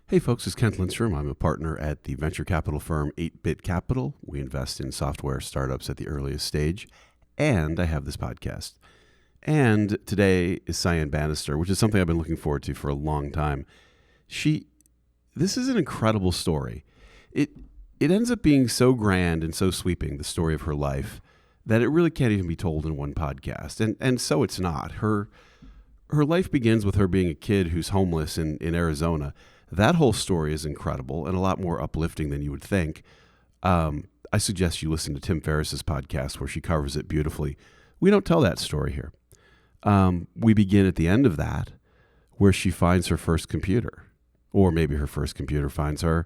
Hey folks, it's Kent Lindstrom. I'm a partner at the venture capital firm 8-Bit Capital. We invest in software startups at the earliest stage, and I have this podcast. And today is Cyan Banister, which is something I've been looking forward to for a long time. This is an incredible story. It ends up being so grand and so sweeping, the story of her life, that it really can't even be told in one podcast. And so it's not. Her life begins with her being a kid who's homeless in Arizona. That whole story is incredible and a lot more uplifting than you would think. I suggest you listen to Tim Ferriss's podcast where she covers it beautifully. We don't tell that story here. We begin at the end of that where she finds her first computer, or maybe her first computer finds her,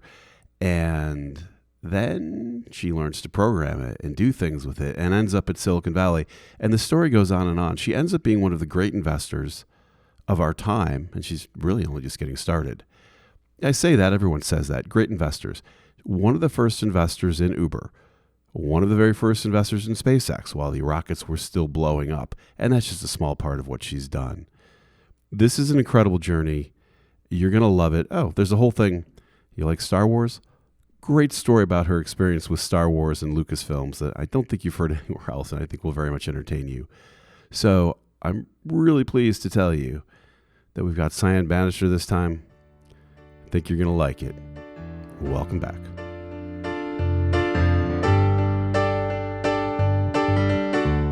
and then she learns to program it and do things with it and ends up at Silicon Valley. And the story goes on and on. She ends up being one of the great investors of our time, and she's really only just getting started. I say that, everyone says that. Great investors. One of the first investors in Uber. One of the very first investors in SpaceX while the rockets were still blowing up. And that's just a small part of what she's done. This is an incredible journey. You're going to love it. Oh, there's a whole thing. You like Star Wars? Great story about her experience with Star Wars and Lucasfilms that I don't think you've heard anywhere else, and I think will very much entertain you. So I'm really pleased to tell you that we've got Cyan Banister this time. I think you're going to like it. Welcome back.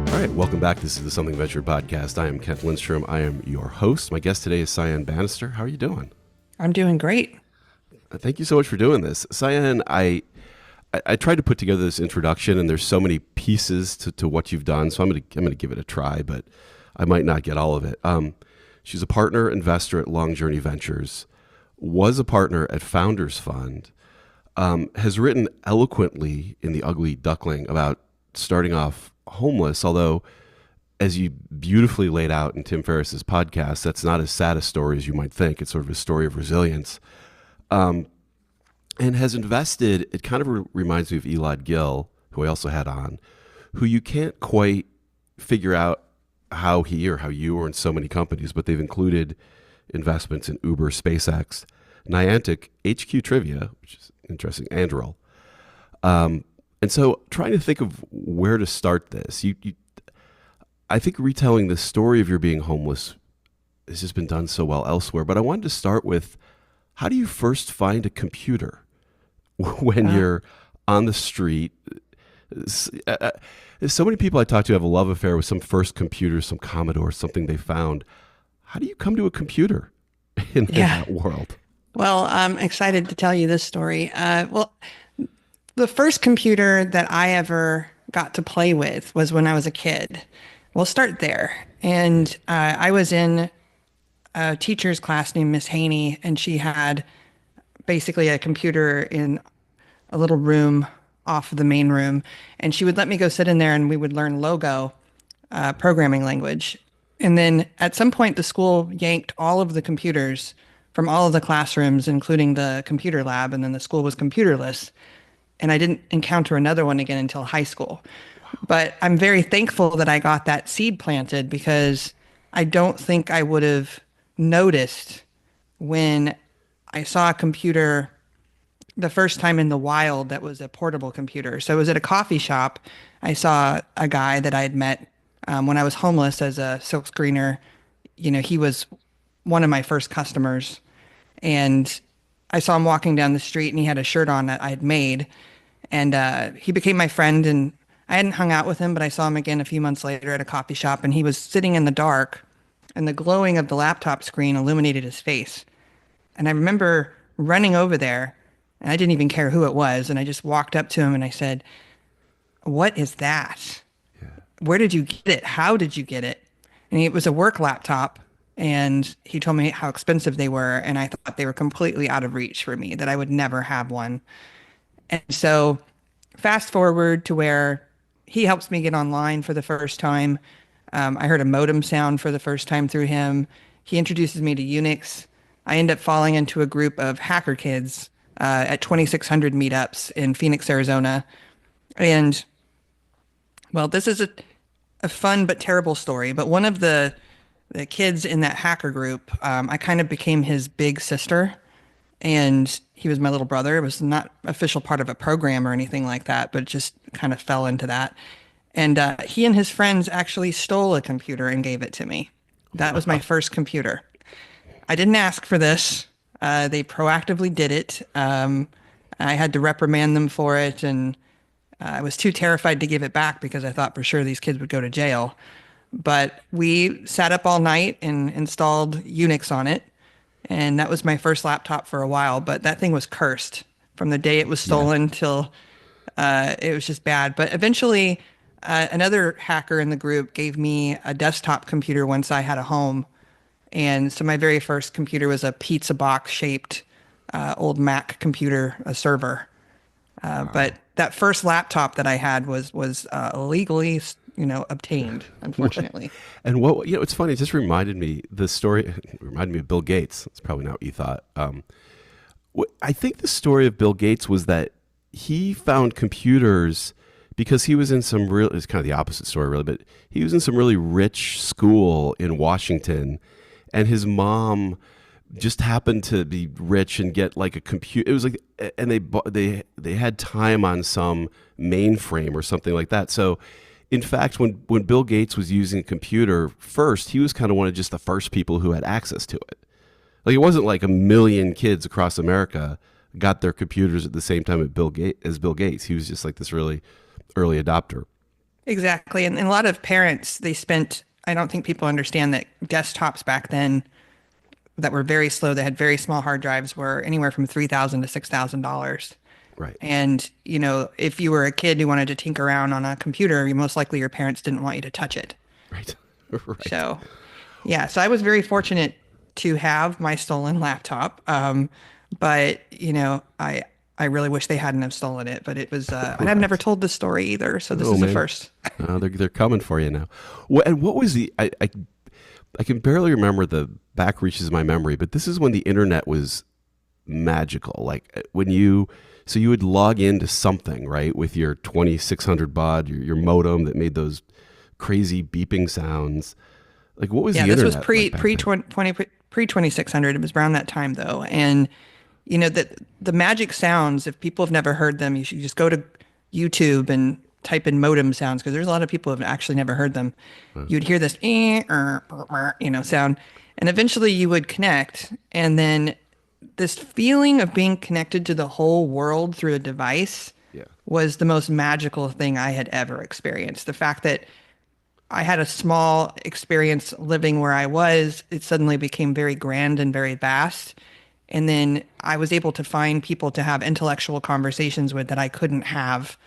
All right, welcome back. This is the Something Venture podcast. I am Kent Lindstrom. I am your host. My guest today is Cyan Banister. How are you doing? I'm doing great. Thank you so much for doing this. Cyan, I tried to put together this introduction, and there's so many pieces to what you've done, so I'm gonna give it a try, but I might not get all of it. She's a partner investor at Long Journey Ventures, was a partner at Founders Fund, has written eloquently in The Ugly Duckling about starting off homeless, although, as you beautifully laid out in Tim Ferriss's podcast, that's not as sad a story as you might think. It's sort of a story of resilience. And has invested, it kind of reminds me of Elad Gil, who I also had on, who you can't quite figure out how he or how you are in so many companies, but they've included investments in Uber, SpaceX, Niantic, HQ Trivia, which is interesting, Anduril. And so trying to think of where to start this, I think retelling the story of your being homeless has just been done so well elsewhere, but I wanted to start with, how do you first find a computer when you're on the street? So many people I talk to have a love affair with some first computer, some Commodore, something they found. How do you come to a computer in that world? Well, I'm excited to tell you this story. The first computer that I ever got to play with was when I was a kid. We'll start there. And I was in a teacher's class named Miss Haney, and she had basically a computer in a little room off of the main room. And she would let me go sit in there and we would learn Logo, programming language. And then at some point, the school yanked all of the computers from all of the classrooms, including the computer lab, and then the school was computerless. And I didn't encounter another one again until high school. But I'm very thankful that I got that seed planted, because I don't think I would have noticed when I saw a computer the first time in the wild that was a portable computer. So it was at a coffee shop. I saw a guy that I had met when I was homeless as a silk screener. You know, he was one of my first customers. And I saw him walking down the street, and he had a shirt on that I had made. And he became my friend, and I hadn't hung out with him, but I saw him again a few months later at a coffee shop, and he was sitting in the dark, and the glowing of the laptop screen illuminated his face. And I remember running over there, and I didn't even care who it was, and I just walked up to him and I said, "What is that? Where did you get it? How did you get it?" And it was a work laptop, and he told me how expensive they were, and I thought they were completely out of reach for me, that I would never have one. And so fast forward to where he helps me get online for the first time. I heard a modem sound for the first time through him. He introduces me to Unix. I end up falling into a group of hacker kids at 2600 meetups in Phoenix, Arizona. And, well, this is a fun but terrible story, but one of the kids in that hacker group, I kind of became his big sister. and he was my little brother. It was not official part of a program or anything like that, but it just kind of fell into that. And he and his friends actually stole a computer and gave it to me. That was my first computer. I didn't ask for this. They proactively did it. I had to reprimand them for it, and I was too terrified to give it back because I thought for sure these kids would go to jail. But we sat up all night and installed Unix on it. And that was my first laptop for a while. But that thing was cursed from the day it was Yeah. stolen till it was just bad. But eventually, another hacker in the group gave me a desktop computer once I had a home. And so my very first computer was a pizza box shaped old Mac computer, a server. But that first laptop that I had was illegally, obtained, unfortunately. And what, it's funny. It just reminded me the story. It reminded me of Bill Gates. It's probably not what you thought. I think the story of Bill Gates was that he found computers because he was in some real. It's kind of the opposite story, really. But he was in some really rich school in Washington, and his mom just happened to be rich and get like a computer. It was like, and they had time on some mainframe or something like that. So, in fact, when Bill Gates was using a computer first, he was kind of one of just the first people who had access to it. Like it wasn't like a million kids across America got their computers at the same time as Bill Gates. He was just like this really early adopter. Exactly. And a lot of parents, I don't think people understand that desktops back then that were very slow, that had very small hard drives, were anywhere from $3,000 to $6,000. Right. And, if you were a kid who wanted to tinker around on a computer, most likely your parents didn't want you to touch it. Right. Right. So, yeah, so I was very fortunate to have my stolen laptop. But, I really wish they hadn't have stolen it, but it was, and I've never told this story either. So this Oh is the man, first. they're coming for you now. And what was I can barely remember the back reaches of my memory, but this is when the internet was magical. Like so you would log into something, right, with your 2600 baud, your modem that made those crazy beeping sounds. Like what was Yeah, the this was internet pre like back pre then? 20 pre 2600. It was around that time though, and the magic sounds. If people have never heard them, you should just go to YouTube and type in modem sounds because there's a lot of people who have actually never heard them. You'd hear this sound, and eventually you would connect, and then this feeling of being connected to the whole world through a device Yeah. was the most magical thing I had ever experienced. The fact that I had a small experience living where I was, it suddenly became very grand and very vast. And then I was able to find people to have intellectual conversations with that I couldn't have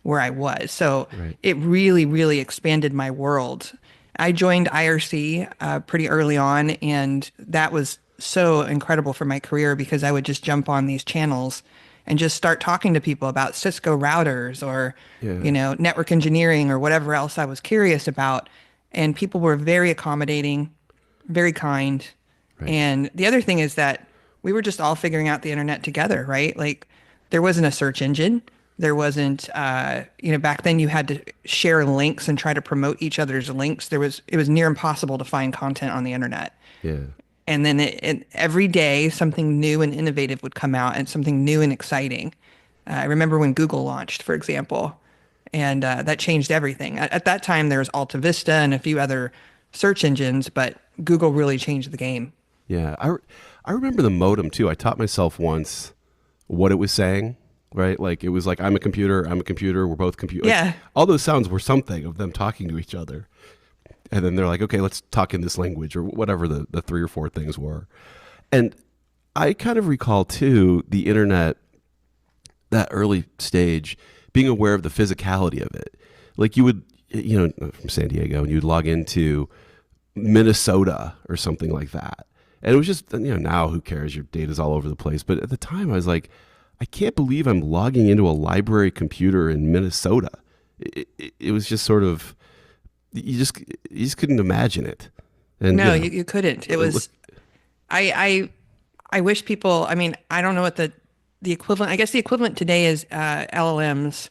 where I was. So Right. it really, really expanded my world. I joined IRC pretty early on, and that was so incredible for my career because I would just jump on these channels and just start talking to people about Cisco routers or, Yeah. network engineering or whatever else I was curious about. And people were very accommodating, very kind. Right. And the other thing is that we were just all figuring out the internet together, right? Like there wasn't a search engine. There wasn't, back then you had to share links and try to promote each other's links. It was near impossible to find content on the internet. Yeah. And then every day something new and innovative would come out and something new and exciting. I remember when Google launched, for example, and that changed everything. At that time, there was Alta Vista and a few other search engines, but Google really changed the game. Yeah. I remember the modem too. I taught myself once what it was saying, right? Like it was like, I'm a computer, we're both computers. Like, Yeah. all those sounds were something of them talking to each other. And then they're like, okay, let's talk in this language or whatever the three or four things were. And I kind of recall too the internet, that early stage, being aware of the physicality of it. Like you would, from San Diego, and you'd log into Minnesota or something like that. And it was just, now who cares? Your data's all over the place. But at the time I was like, I can't believe I'm logging into a library computer in Minnesota. It was just sort of, you just couldn't imagine it. And No, you couldn't. It was, I wish people, I mean, I don't know what the equivalent, I guess the equivalent today is LLMs,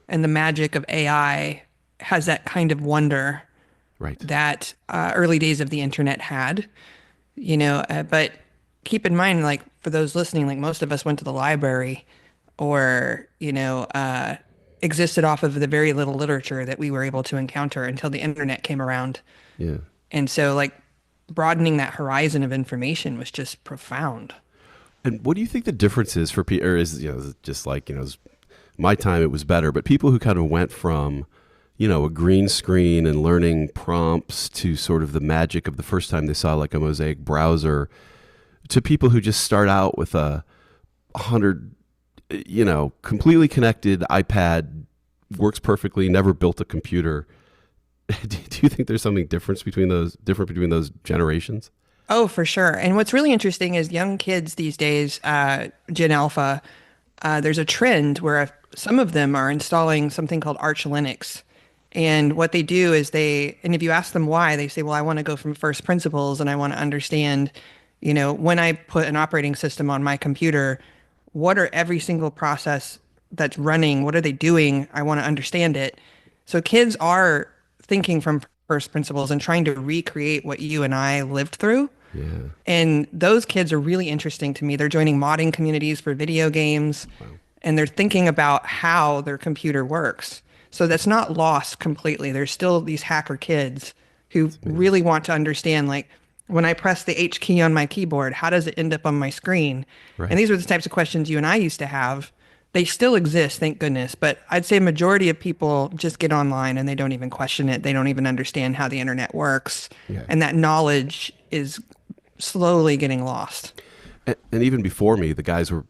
and the magic of AI has that kind of wonder right. that early days of the internet had, but keep in mind, like for those listening, like most of us went to the library or, existed off of the very little literature that we were able to encounter until the internet came around. Yeah. And so, like, broadening that horizon of information was just profound. And what do you think the difference is for people? Or is is it just like my time it was better, but people who kind of went from a green screen and learning prompts to sort of the magic of the first time they saw like a Mosaic browser, to people who just start out with a 100, completely connected iPad, works perfectly, never built a computer. Do you think there's something different between those generations? Oh, for sure. And what's really interesting is young kids these days, Gen Alpha, there's a trend where some of them are installing something called Arch Linux. And what they do is and if you ask them why, they say, well, I want to go from first principles and I want to understand, when I put an operating system on my computer, what are every single process that's running? What are they doing? I want to understand it. So kids are thinking from first principles and trying to recreate what you and I lived through. Yeah. And those kids are really interesting to me. They're joining modding communities for video games, Wow. and they're thinking about how their computer works. So that's not lost completely. There's still these hacker kids who really want to understand, like, when I press the H key on my keyboard, how does it end up on my screen? Right. And these are the types of questions you and I used to have. They still exist, thank goodness. But I'd say a majority of people just get online and they don't even question it. They don't even understand how the internet works. Yeah. And that knowledge is slowly getting lost. And even before me, the guys were,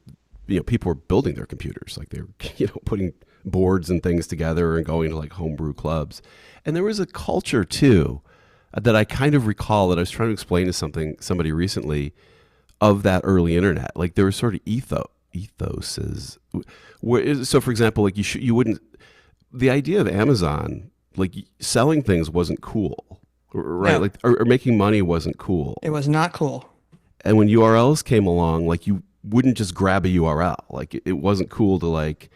people were building their computers. Like they were, putting boards and things together and going to like homebrew clubs. And there was a culture too that I kind of recall that I was trying to explain to somebody recently of that early internet. Like there was sort of ethoses. So for example, like you wouldn't, the idea of Amazon, like selling things wasn't cool, right? No. Like, or making money wasn't cool. It was not cool. And when URLs came along, like you wouldn't just grab a URL. Like it wasn't cool to like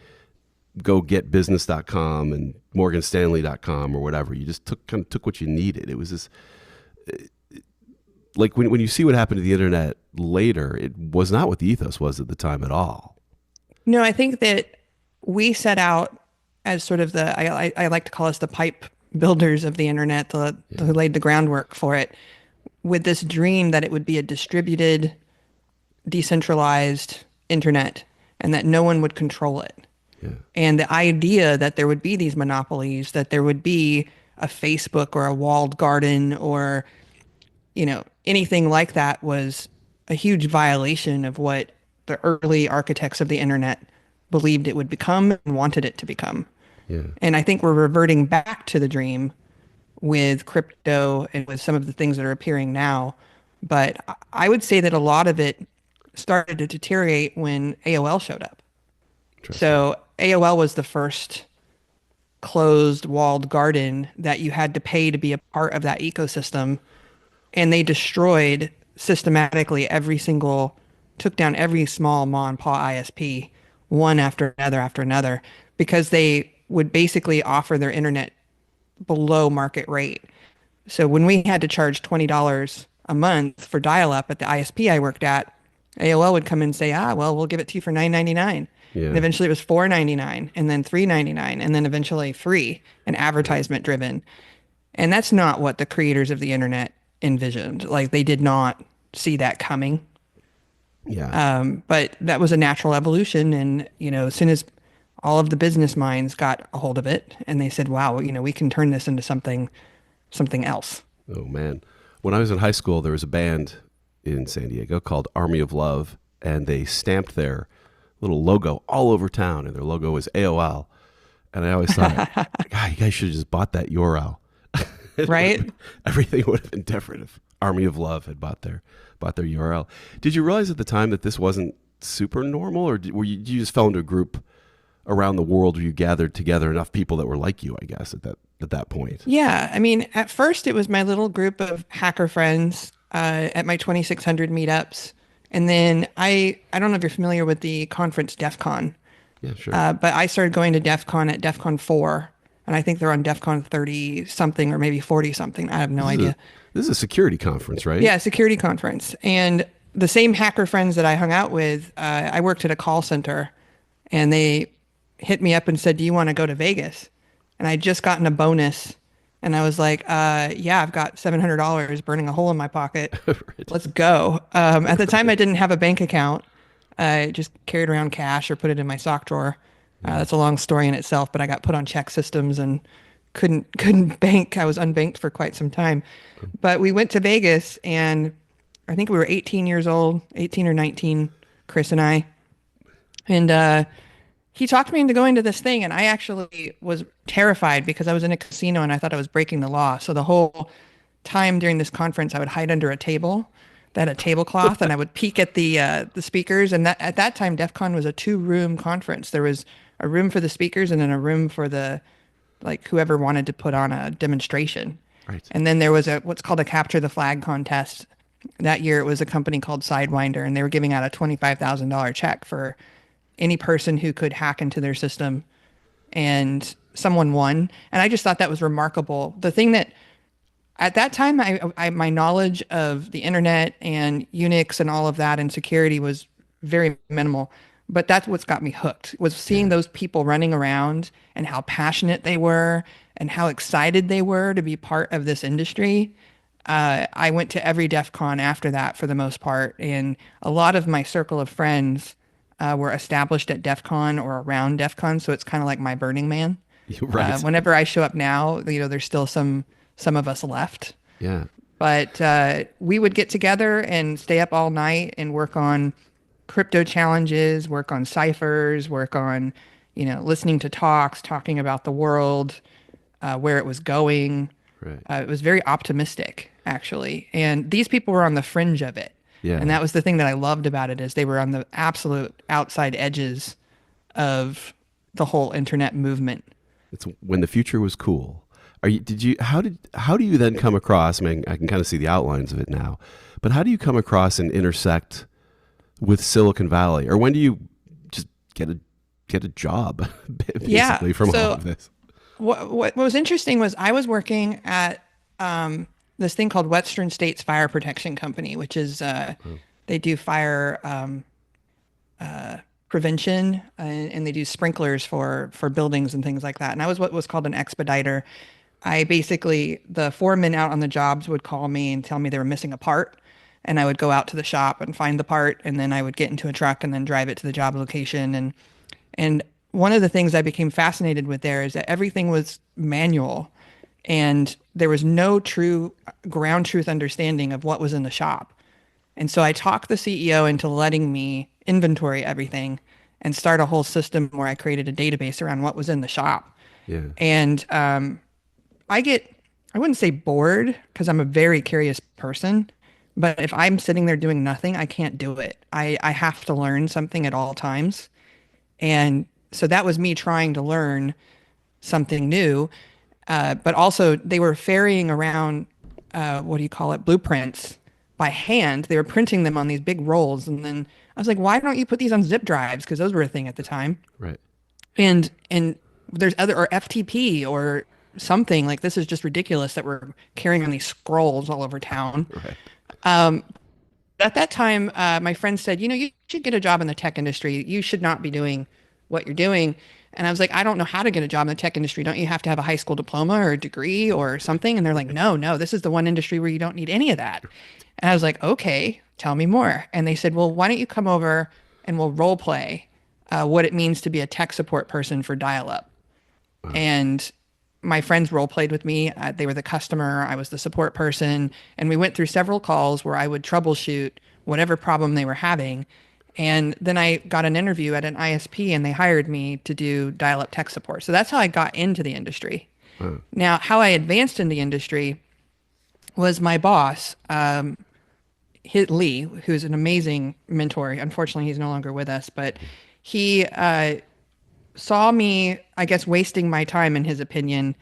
go get business.com and morganstanley.com or whatever. You just took what you needed. It was this, like when you see what happened to the internet later, it was not what the ethos was at the time at all. No, I think that we set out as sort of I like to call us the pipe builders of the internet, who laid the groundwork for it, with this dream that it would be a distributed, decentralized internet and that no one would control it. Yeah. And the idea that there would be these monopolies, that there would be a Facebook or a walled garden or, anything like that was a huge violation of what the early architects of the internet believed it would become and wanted it to become. Yeah. And I think we're reverting back to the dream with crypto and with some of the things that are appearing now. But I would say that a lot of it started to deteriorate when AOL showed up. So AOL was the first closed walled garden that you had to pay to be a part of that ecosystem. And they destroyed systematically took down every small mom and pop ISP, one after another, because they would basically offer their internet below market rate. So when we had to charge $20 a month for dial-up at the ISP I worked at, AOL would come in and say, well, we'll give it to you for $9.99. Yeah. And eventually it was $4.99 and then $3.99 and then eventually free and advertisement driven. And that's not what the creators of the internet envisioned. Like they did not see that coming. Yeah. But that was a natural evolution. And, as soon as all of the business minds got a hold of it and they said, wow, we can turn this into something else. Oh man. When I was in high school, there was a band in San Diego called Army of Love, and they stamped their little logo all over town, and their logo was AOL. And I always thought, God, you guys should have just bought that URL. Right? Everything would have been different if Army of Love had bought their URL. Did you realize at the time that this wasn't super normal, or you just fell into a group around the world where you gathered together enough people that were like you, I guess, at that point? Yeah. I mean, at first it was my little group of hacker friends at my 2600 meetups. And then I don't know if you're familiar with the conference DEF CON. Yeah, sure. But I started going to DEF CON at DEF CON 4. And I think they're on DEF CON 30 something or maybe 40 something. I have no idea. This is a security conference, right? Yeah, security conference. And the same hacker friends that I hung out with, I worked at a call center, and they hit me up and said, "Do you want to go to Vegas?" And I'd just gotten a bonus, and I was like, "Yeah, I've got $700 burning a hole in my pocket. Right. Let's go." At the time, I didn't have a bank account. I just carried around cash or put it in my sock drawer. Yeah. That's a long story in itself, but I got put on check systems and couldn't bank. I was unbanked for quite some time. But we went to Vegas, and I think we were 18 years old, 18 or 19, Chris and I. And he talked me into going to this thing, and I actually was terrified because I was in a casino and I thought I was breaking the law. So the whole time during this conference, I would hide under a table that had a tablecloth, and I would peek at the speakers. And that at that time, DEF CON was a two-room conference. There was a room for the speakers and then a room for the like whoever wanted to put on a demonstration. Right. And then there was a what's called a capture the flag contest. That year, it was a company called Sidewinder, and they were giving out a $25,000 check for any person who could hack into their system, and someone won. And I just thought that was remarkable. The thing that at that time, my knowledge of the internet and Unix and all of that and security was very minimal. But that's what's got me hooked was seeing Yeah. those people running around and how passionate they were and how excited they were to be part of this industry. I went to every DEF CON after that for the most part, and a lot of my circle of friends were established at DEF CON or around DEF CON, so it's kind of like my Burning Man. Right. Whenever I show up now, there's still some of us left, Yeah. but we would get together and stay up all night and work on crypto challenges, work on ciphers, work on listening to talks, talking about the world, where it was going. Right. It was very optimistic, actually. And these people were on the fringe of it. And Yeah. that was the thing that I loved about it is they were on the absolute outside edges of the whole internet movement. It's when the future was cool. How do you then come across, I mean, I can kind of see the outlines of it now, but how do you come across and intersect with Silicon Valley? Or when do you just get a job Yeah. basically from all So of this? what was interesting was I was working at this thing called Western States Fire Protection Company, which is they do fire prevention and they do sprinklers for buildings and things like that. And I was what was called an expediter. I basically the foremen out on the jobs would call me and tell me they were missing a part, and I would go out to the shop and find the part, and then I would get into a truck and then drive it to the job location. And one of the things I became fascinated with there is that everything was manual, and there was no true ground truth understanding of what was in the shop. And so I talked the CEO into letting me inventory everything and start a whole system where I created a database around what was in the shop. Yeah. And I wouldn't say bored because I'm a very curious person, but if I'm sitting there doing nothing, I can't do it. I have to learn something at all times. And so that was me trying to learn something new. But also they were ferrying around, what do you call it, blueprints by hand. They were printing them on these big rolls. And then I was like, why don't you put these on zip drives? Because those were a thing at the time. Right. And there's other, or FTP or something like this is just ridiculous that we're carrying on these scrolls all over town. Right. At that time, my friend said, you should get a job in the tech industry. You should not be doing what you're doing. And I was like, I don't know how to get a job in the tech industry. Don't you have to have a high school diploma or a degree or something? And they're like, no, this is the one industry where you don't need any of that. And I was like, okay, tell me more. And they said, well, why don't you come over and we'll role play what it means to be a tech support person for dial-up. And my friends role played with me. They were the customer. I was the support person. And we went through several calls where I would troubleshoot whatever problem they were having. And then I got an interview at an ISP and they hired me to do dial-up tech support. So that's how I got into the industry. Now, how I advanced in the industry was my boss, Lee, who's an amazing mentor. Unfortunately, he's no longer with us, but he saw me, I guess, wasting my time in his opinion.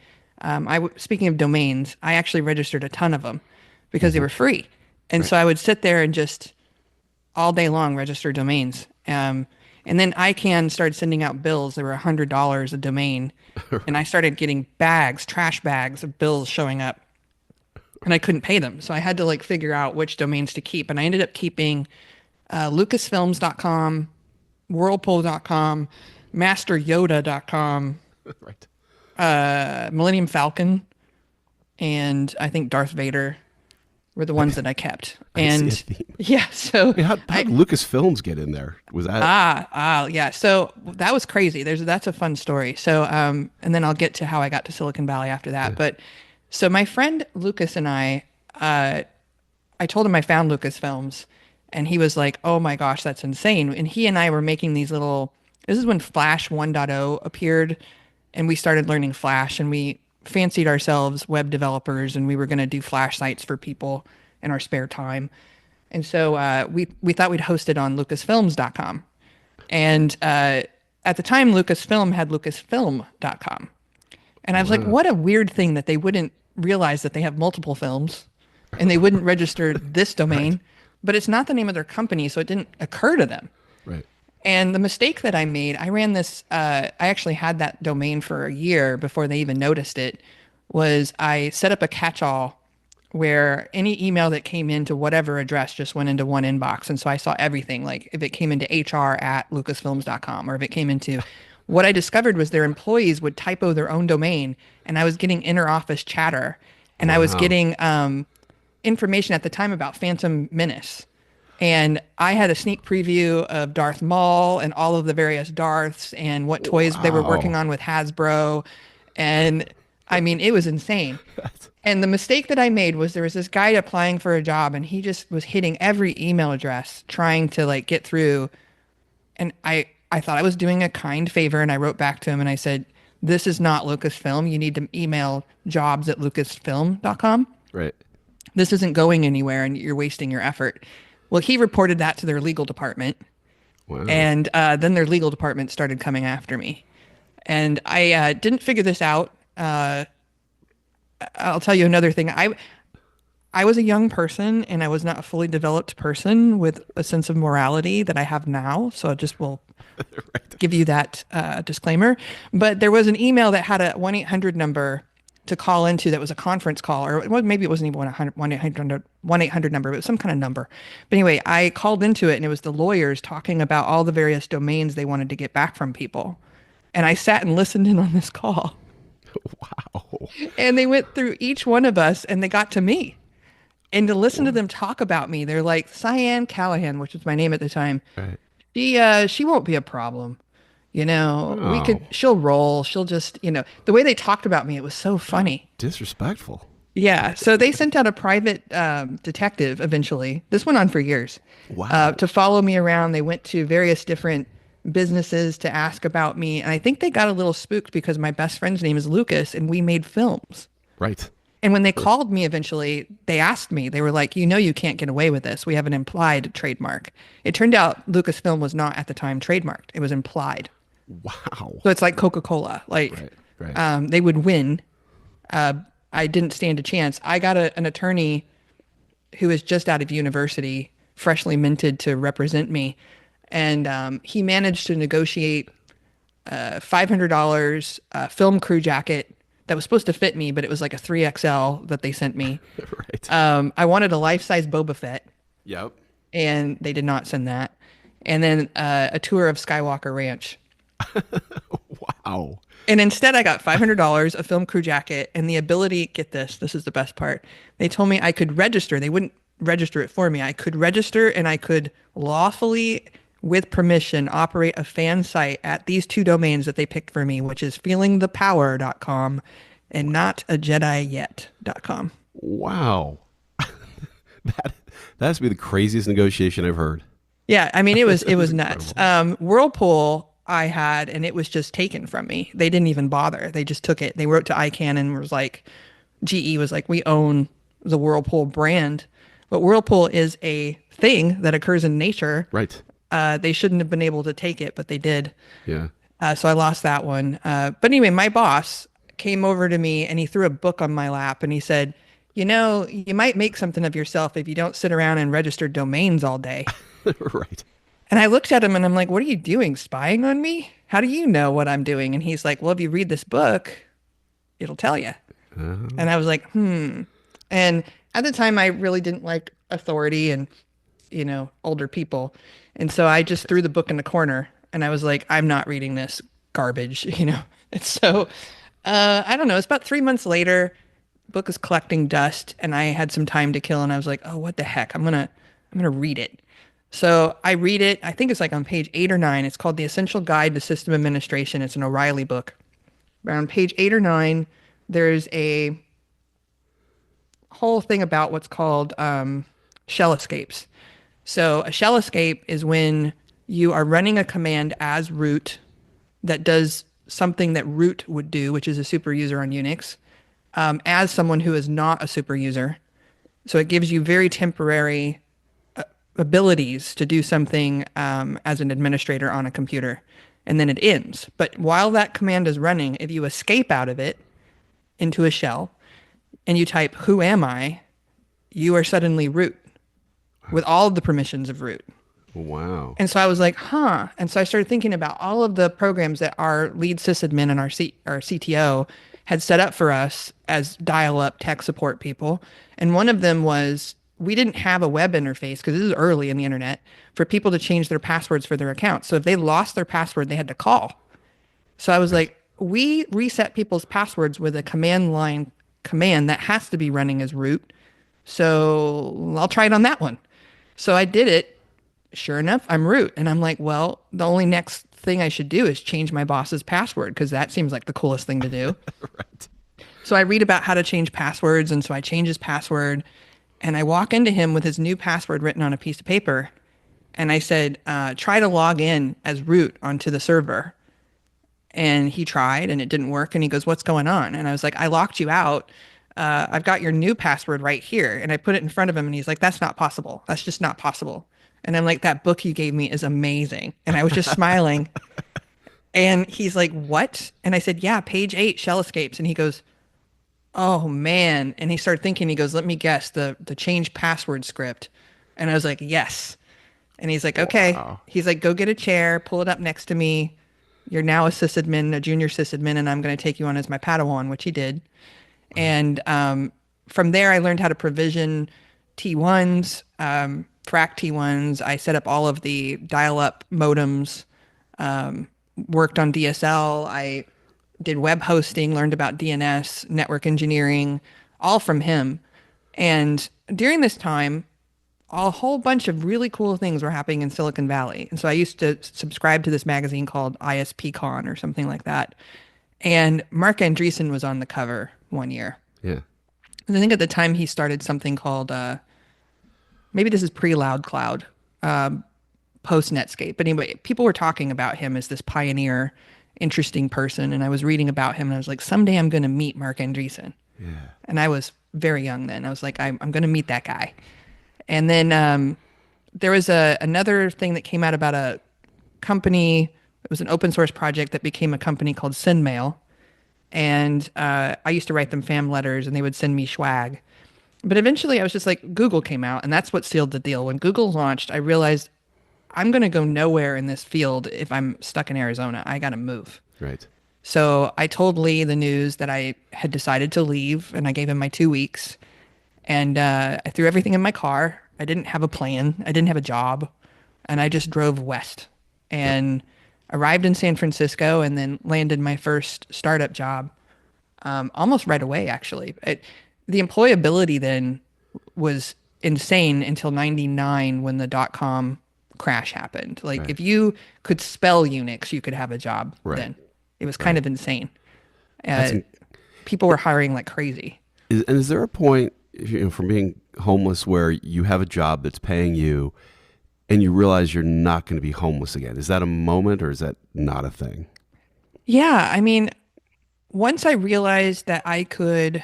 Speaking of domains, I actually registered a ton of them because they were free. And so I would sit there and just all day long register domains. And then ICANN started sending out bills. They were $100 a domain. And I started getting trash bags of bills showing up. and I couldn't pay them. So I had to like figure out which domains to keep. And I ended up keeping lucasfilms.com, whirlpool.com, masteryoda.com, Right. Millennium Falcon, and I think Darth Vader were the ones that I kept. I see a And theme. yeah, so How did Lucasfilms get in there? Was that yeah. So that was crazy. That's a fun story. So and then I'll get to how I got to Silicon Valley after that. But so my friend Lucas and I told him I found Lucasfilms, and he was like, "Oh my gosh, that's insane!" And he and I were making these little. This is when Flash 1.0 appeared, and we started learning Flash, and we fancied ourselves web developers, and we were going to do Flash sites for people in our spare time. And so we thought we'd host it on lucasfilms.com. And at the time, Lucasfilm had lucasfilm.com. And I was like, what a weird thing that they wouldn't realize that they have multiple films and they wouldn't register this domain. But it's not the name of their company, so it didn't occur to them. right? And the mistake that I made, I ran this, I actually had that domain for a year before they even noticed it, was I set up a catch-all where any email that came into whatever address just went into one inbox. And so I saw everything, like if it came into HR@lucasfilms.com, or if it came into, what I discovered was their employees would typo their own domain, and I was getting inter-office chatter, and I was getting information at the time about Phantom Menace. And I had a sneak preview of Darth Maul and all of the various Darths and what toys they were working on with Hasbro. And I mean, it was insane. And the mistake that I made was there was this guy applying for a job, and he just was hitting every email address trying to like get through. And I thought I was doing a kind favor, and I wrote back to him and I said, "This is not Lucasfilm. You need to email jobs@lucasfilm.com. Right. This isn't going anywhere and you're wasting your effort." Well, he reported that to their legal department. Wow. And then their legal department started coming after me. And I didn't figure this out. I'll tell you another thing. I was a young person, and I was not a fully developed person with a sense of morality that I have now. So I just will give you that disclaimer. But there was an email that had a 1-800 number to call into that was a conference call, or well, maybe it wasn't even 1-800 number, but it was some kind of number. But anyway, I called into it, and it was the lawyers talking about all the various domains they wanted to get back from people. And I sat and listened in on this call. Wow. And they went through each one of us, and they got to me. And to listen to them talk about me, they're like, Cyan Callahan, which was my name at the time. Right. She won't be a problem. She'll roll. She'll just, the way they talked about me, it was so funny. Disrespectful. Yeah. So they sent out a private detective eventually. This went on for years. Wow. To follow me around. They went to various different businesses to ask about me. And I think they got a little spooked because my best friend's name is Lucas, and we made films. Right. And when they called me eventually, they asked me, they were like, you can't get away with this. We have an implied trademark. It turned out Lucasfilm was not at the time trademarked. It was implied. Wow. So it's like Coca-Cola. Like, Right. they would win. I didn't stand a chance. I got an attorney who was just out of university, freshly minted, to represent me. And he managed to negotiate $500 film crew jacket that was supposed to fit me, but it was like a 3XL that they sent me. Right. I wanted a life-size Boba Fett, Yep. and they did not send that. And then a tour of Skywalker Ranch. Wow. And instead, I got $500, a film crew jacket, and the ability, get this is the best part. They told me I could register. They wouldn't register it for me. I could register, and I could lawfully, with permission, operate a fan site at these two domains that they picked for me, which is feelingthepower.com and notajediyet.com. Wow. That has to be the craziest negotiation I've heard. Yeah, I mean, it was nuts. Whirlpool I had, and it was just taken from me. They didn't even bother. They just took it. They wrote to ICANN and was like, GE was like, we own the Whirlpool brand. But Whirlpool is a thing that occurs in nature. Right. They shouldn't have been able to take it, but they did. Yeah. So I lost that one. But anyway, my boss came over to me and he threw a book on my lap and he said, you might make something of yourself if you don't sit around and register domains all day. Right. And I looked at him and I'm like, what are you doing? Spying on me? How do you know what I'm doing? And he's like, well, if you read this book, it'll tell you. And I was like, And And at the time, I really didn't like authority and, older people. And so I just threw the book in the corner and I was like, I'm not reading this garbage. And so, I don't know, it's about 3 months later, book is collecting dust and I had some time to kill and I was like, oh, what the heck? I'm gonna read it. So I read it. I think it's like on page 8 or 9. It's called The Essential Guide to System Administration. It's an O'Reilly book. Around page 8 or 9, there's a whole thing about what's called shell escapes. So a shell escape is when you are running a command as root that does something that root would do, which is a super user on Unix, as someone who is not a super user. So it gives you very temporary abilities to do something as an administrator on a computer, and then it ends. But while that command is running, if you escape out of it into a shell and you type, "Who am I?" you are suddenly root with all of the permissions of root. Wow. And so I was like, huh. And so I started thinking about all of the programs that our lead sysadmin and our CTO had set up for us as dial-up tech support people. And one of them was we didn't have a web interface because this is early in the internet for people to change their passwords for their accounts. So if they lost their password, they had to call. So I was like, we reset people's passwords with a command line command that has to be running as root. So I'll try it on that one. So I did it. Sure enough, I'm root. And I'm like, well, the only next thing I should do is change my boss's password because that seems like the coolest thing to do. Right. So I read about how to change passwords. And so I change his password and I walk into him with his new password written on a piece of paper. And I said, try to log in as root onto the server. And he tried and it didn't work. And he goes, what's going on? And I was like, I locked you out. I've got your new password right here. And I put it in front of him and he's like, that's not possible. That's just not possible. And I'm like, that book you gave me is amazing. And I was just smiling. And he's like, what? And I said, yeah, page 8, shell escapes. And he goes, oh man. And he started thinking, he goes, let me guess, the change password script. And I was like, yes. And he's like, okay. Wow. He's like, go get a chair, pull it up next to me. You're now a sysadmin, a junior sysadmin, and I'm going to take you on as my Padawan, which he did. And from there, I learned how to provision T1s, frac T1s. I set up all of the dial-up modems, worked on DSL. I did web hosting, learned about DNS, network engineering, all from him. And during this time, a whole bunch of really cool things were happening in Silicon Valley. And so I used to subscribe to this magazine called ISPCon or something like that. And Mark Andreessen was on the cover one year. Yeah. And I think at the time he started something called, maybe this is pre-Loud Cloud, post Netscape. But anyway, people were talking about him as this pioneer, interesting person. And I was reading about him and I was like, someday I'm going to meet Mark Andreessen. Yeah. And I was very young then. I was like, I'm going to meet that guy. And then there was another thing that came out about a company. It was an open source project that became a company called SendMail. And I used to write them fam letters and they would send me swag. But eventually I was just like, Google came out and that's what sealed the deal. When Google launched, I realized I'm going to go nowhere in this field if I'm stuck in Arizona. I got to move. Right. So I told Lee the news that I had decided to leave and I gave him my 2 weeks. And I threw everything in my car. I didn't have a plan. I didn't have a job. And I just drove west and arrived in San Francisco and then landed my first startup job almost right away, actually. The employability then was insane until 99 when the dot-com crash happened. Like if you could spell Unix, you could have a job then. It was kind of insane. People were hiring like crazy. Is there a point, from being homeless where you have a job that's paying you and you realize you're not going to be homeless again? Is that a moment or is that not a thing? Yeah. I mean, once I realized that I could,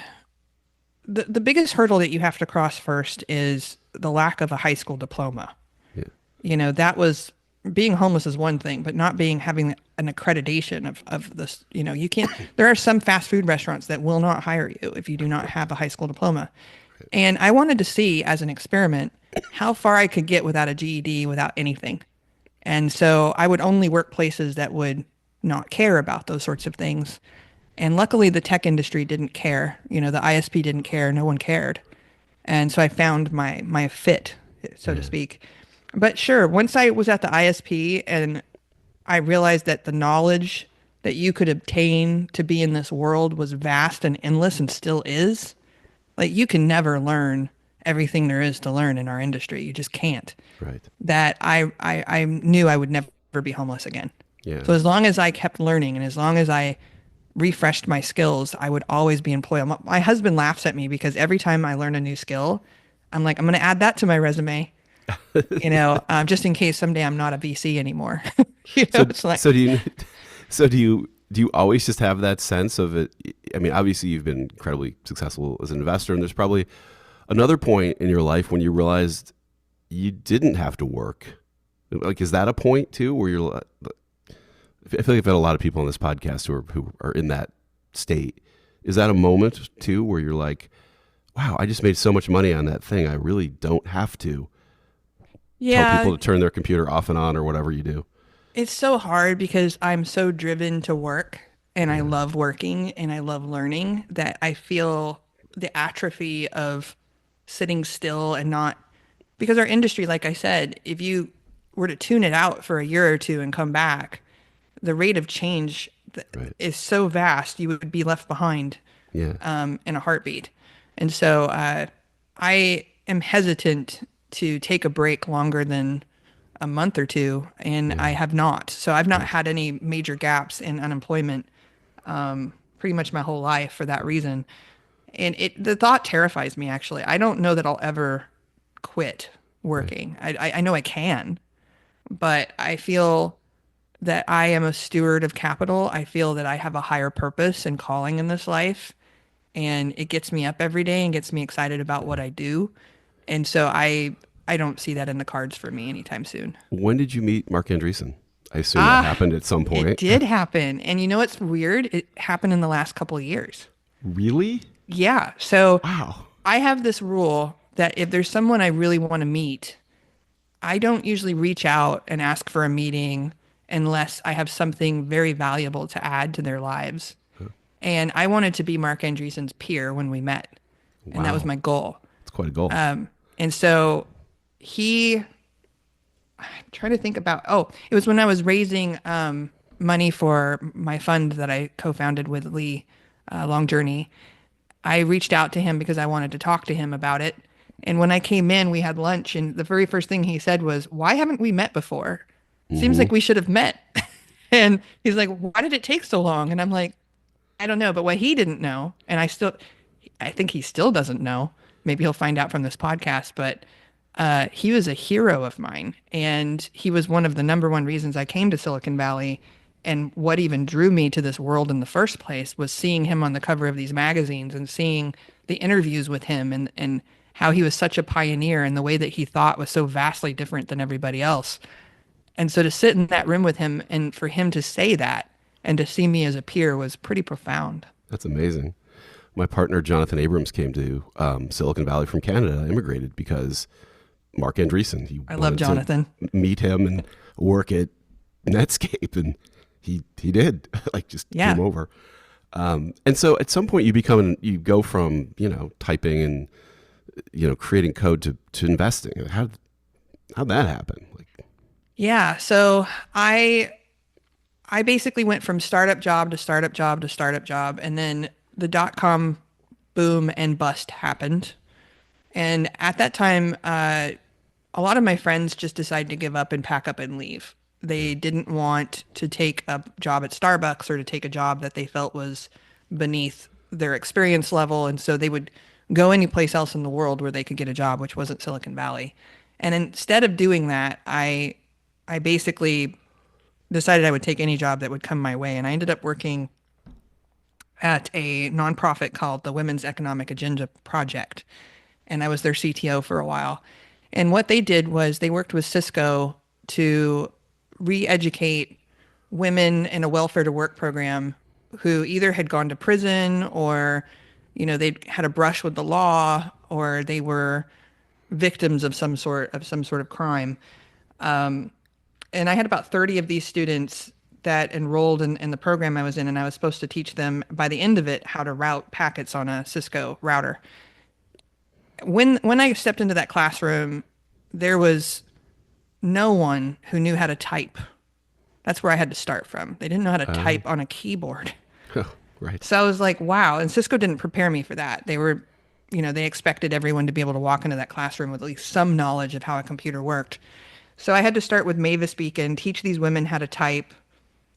the biggest hurdle that you have to cross first is the lack of a high school diploma. Yeah. That was, being homeless is one thing, but not having an accreditation of this, you can't, there are some fast food restaurants that will not hire you if you do not have a high school diploma. And I wanted to see as an experiment how far I could get without a GED, without anything. And so I would only work places that would not care about those sorts of things. And luckily the tech industry didn't care. The ISP didn't care. No one cared. And so I found my fit, so to Yeah. speak. But sure, once I was at the ISP and I realized that the knowledge that you could obtain to be in this world was vast and endless and still is. Like you can never learn everything there is to learn in our industry. You just can't. Right. That I knew I would never be homeless again. Yeah. So as long as I kept learning and as long as I refreshed my skills, I would always be employed. My husband laughs at me because every time I learn a new skill, I'm like, I'm going to add that to my resume, just in case someday I'm not a VC anymore. So It's like, so do you so do you always just have that sense of it? I mean, obviously you've been incredibly successful as an investor, and there's probably another point in your life when you realized you didn't have to work. Like, is that a point too, where you're? I feel like I've had a lot of people on this podcast who are in that state. Is that a moment too, where you're like, wow, I just made so much money on that thing. I really don't have to tell yeah, people to turn their computer off and on or whatever you do. it's so hard because I'm so driven to work and I Yeah. love working and I love learning that I feel the atrophy of sitting still and not because our industry, like I said, if you were to tune it out for a year or two and come back, the rate of change Right. is so vast, you would be left behind Yeah. in a heartbeat. And so I am hesitant to take a break longer than a month or two, and Yeah. I have not. So I've not Right. had any major gaps in unemployment pretty much my whole life for that reason. And the thought terrifies me actually. I don't know that I'll ever quit Right. working. I know I can, but I feel that I am a steward of capital. I feel that I have a higher purpose and calling in this life, and it gets me up every day and gets me excited about what I do. And so I don't see that in the cards for me anytime soon. When did you meet Mark Andreessen? I assume that Ah, happened at some it point. did happen. And you know what's weird? It happened in the last couple of years. Really? Yeah. So Wow. I have this rule that if there's someone I really want to meet, I don't usually reach out and ask for a meeting unless I have something very valuable to add to their lives. And I wanted to be Mark Andreessen's peer when we met, and that was Wow. my goal. It's quite a goal. And so he, I'm trying to think about, oh, it was when I was raising money for my fund that I co-founded with Lee, Long Journey. I reached out to him because I wanted to talk to him about it. And when I came in, we had lunch, and the very first thing he said was, "Why haven't we met before? Seems Hmm. like we should have met." And he's like, "Why did it take so long?" And I'm like, "I don't know." But what he didn't know, and I think he still doesn't know. Maybe he'll find out from this podcast, but he was a hero of mine, and he was one of the number one reasons I came to Silicon Valley. And what even drew me to this world in the first place was seeing him on the cover of these magazines and seeing the interviews with him and how he was such a pioneer and the way that he thought was so vastly different than everybody else. And so to sit in that room with him and for him to say that and to see me as a peer was pretty profound. That's amazing. My partner Jonathan Abrams came to Silicon Valley from Canada. Immigrated because Mark Andreessen. He I love wanted to Jonathan. meet him and work at Netscape, and he did. Like, just Yeah. came over. And so at some point you go from typing and creating code to investing. How'd that happen? Like, Yeah. So I basically went from startup job to startup job to startup job, and then the dot com boom and bust happened. And at that time, a lot of my friends just decided to give up and pack up and leave. They didn't want to take a job at Starbucks or to take a job that they felt was beneath their experience level. And so they would go any place else in the world where they could get a job, which wasn't Silicon Valley. And instead of doing that, I basically decided I would take any job that would come my way. And I ended up working at a nonprofit called the Women's Economic Agenda Project. And I was their CTO for a while. And what they did was they worked with Cisco to re-educate women in a welfare to work program who either had gone to prison or, they'd had a brush with the law or they were victims of some sort of crime. And I had about 30 of these students that enrolled in the program I was in, and I was supposed to teach them by the end of it how to route packets on a Cisco router. when I stepped into that classroom, there was no one who knew how to type. That's where I had to start from. They didn't know how to Oh, type on a keyboard. right. So I was like, wow. And Cisco didn't prepare me for that. They expected everyone to be able to walk into that classroom with at least some knowledge of how a computer worked. So I had to start with Mavis Beacon, teach these women how to type.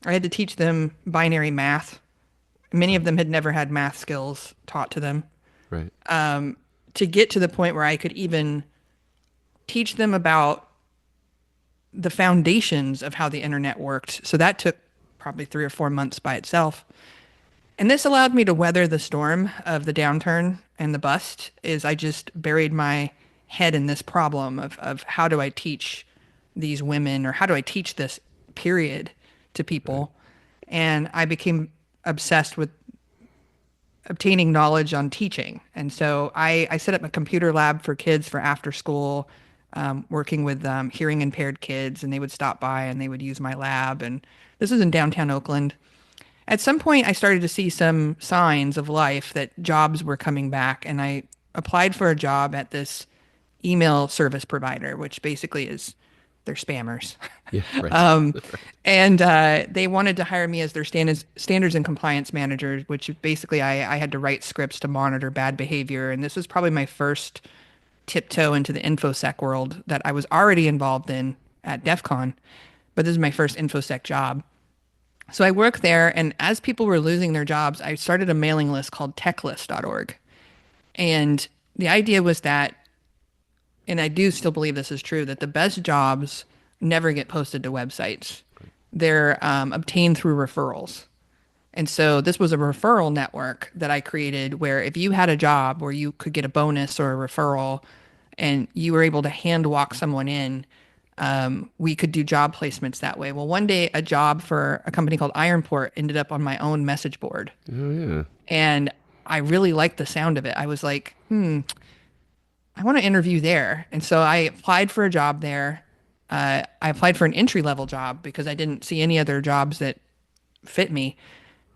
I had to teach them binary math. Many of them had never had math skills taught to them, Right. to get to the point where I could even teach them about the foundations of how the internet worked. So that took probably 3 or 4 months by itself. And this allowed me to weather the storm of the downturn and the bust. Is I just buried my head in this problem of how do I teach these women, or how do I teach this period to Right. people? And I became obsessed with obtaining knowledge on teaching. And so I set up a computer lab for kids for after school, working with hearing impaired kids, and they would stop by and they would use my lab. And this is in downtown Oakland. At some point, I started to see some signs of life that jobs were coming back, and I applied for a job at this email service provider, which basically is they're spammers. Yeah. Right. Right. And they wanted to hire me as their standards and compliance manager, which basically I had to write scripts to monitor bad behavior. And this was probably my first tiptoe into the InfoSec world that I was already involved in at DEF CON, but this is my first InfoSec job. So I worked there, and as people were losing their jobs, I started a mailing list called techlist.org. And the idea was that, and I do still believe this is true, that the best jobs never get posted to websites. They're obtained through referrals. And so this was a referral network that I created where if you had a job where you could get a bonus or a referral and you were able to hand walk someone in, we could do job placements that way. Well, one day a job for a company called Ironport ended up on my own message board. Oh, yeah. And I really liked the sound of it. I was like, I want to interview there. And so I applied for a job there. I applied for an entry level job because I didn't see any other jobs that fit me.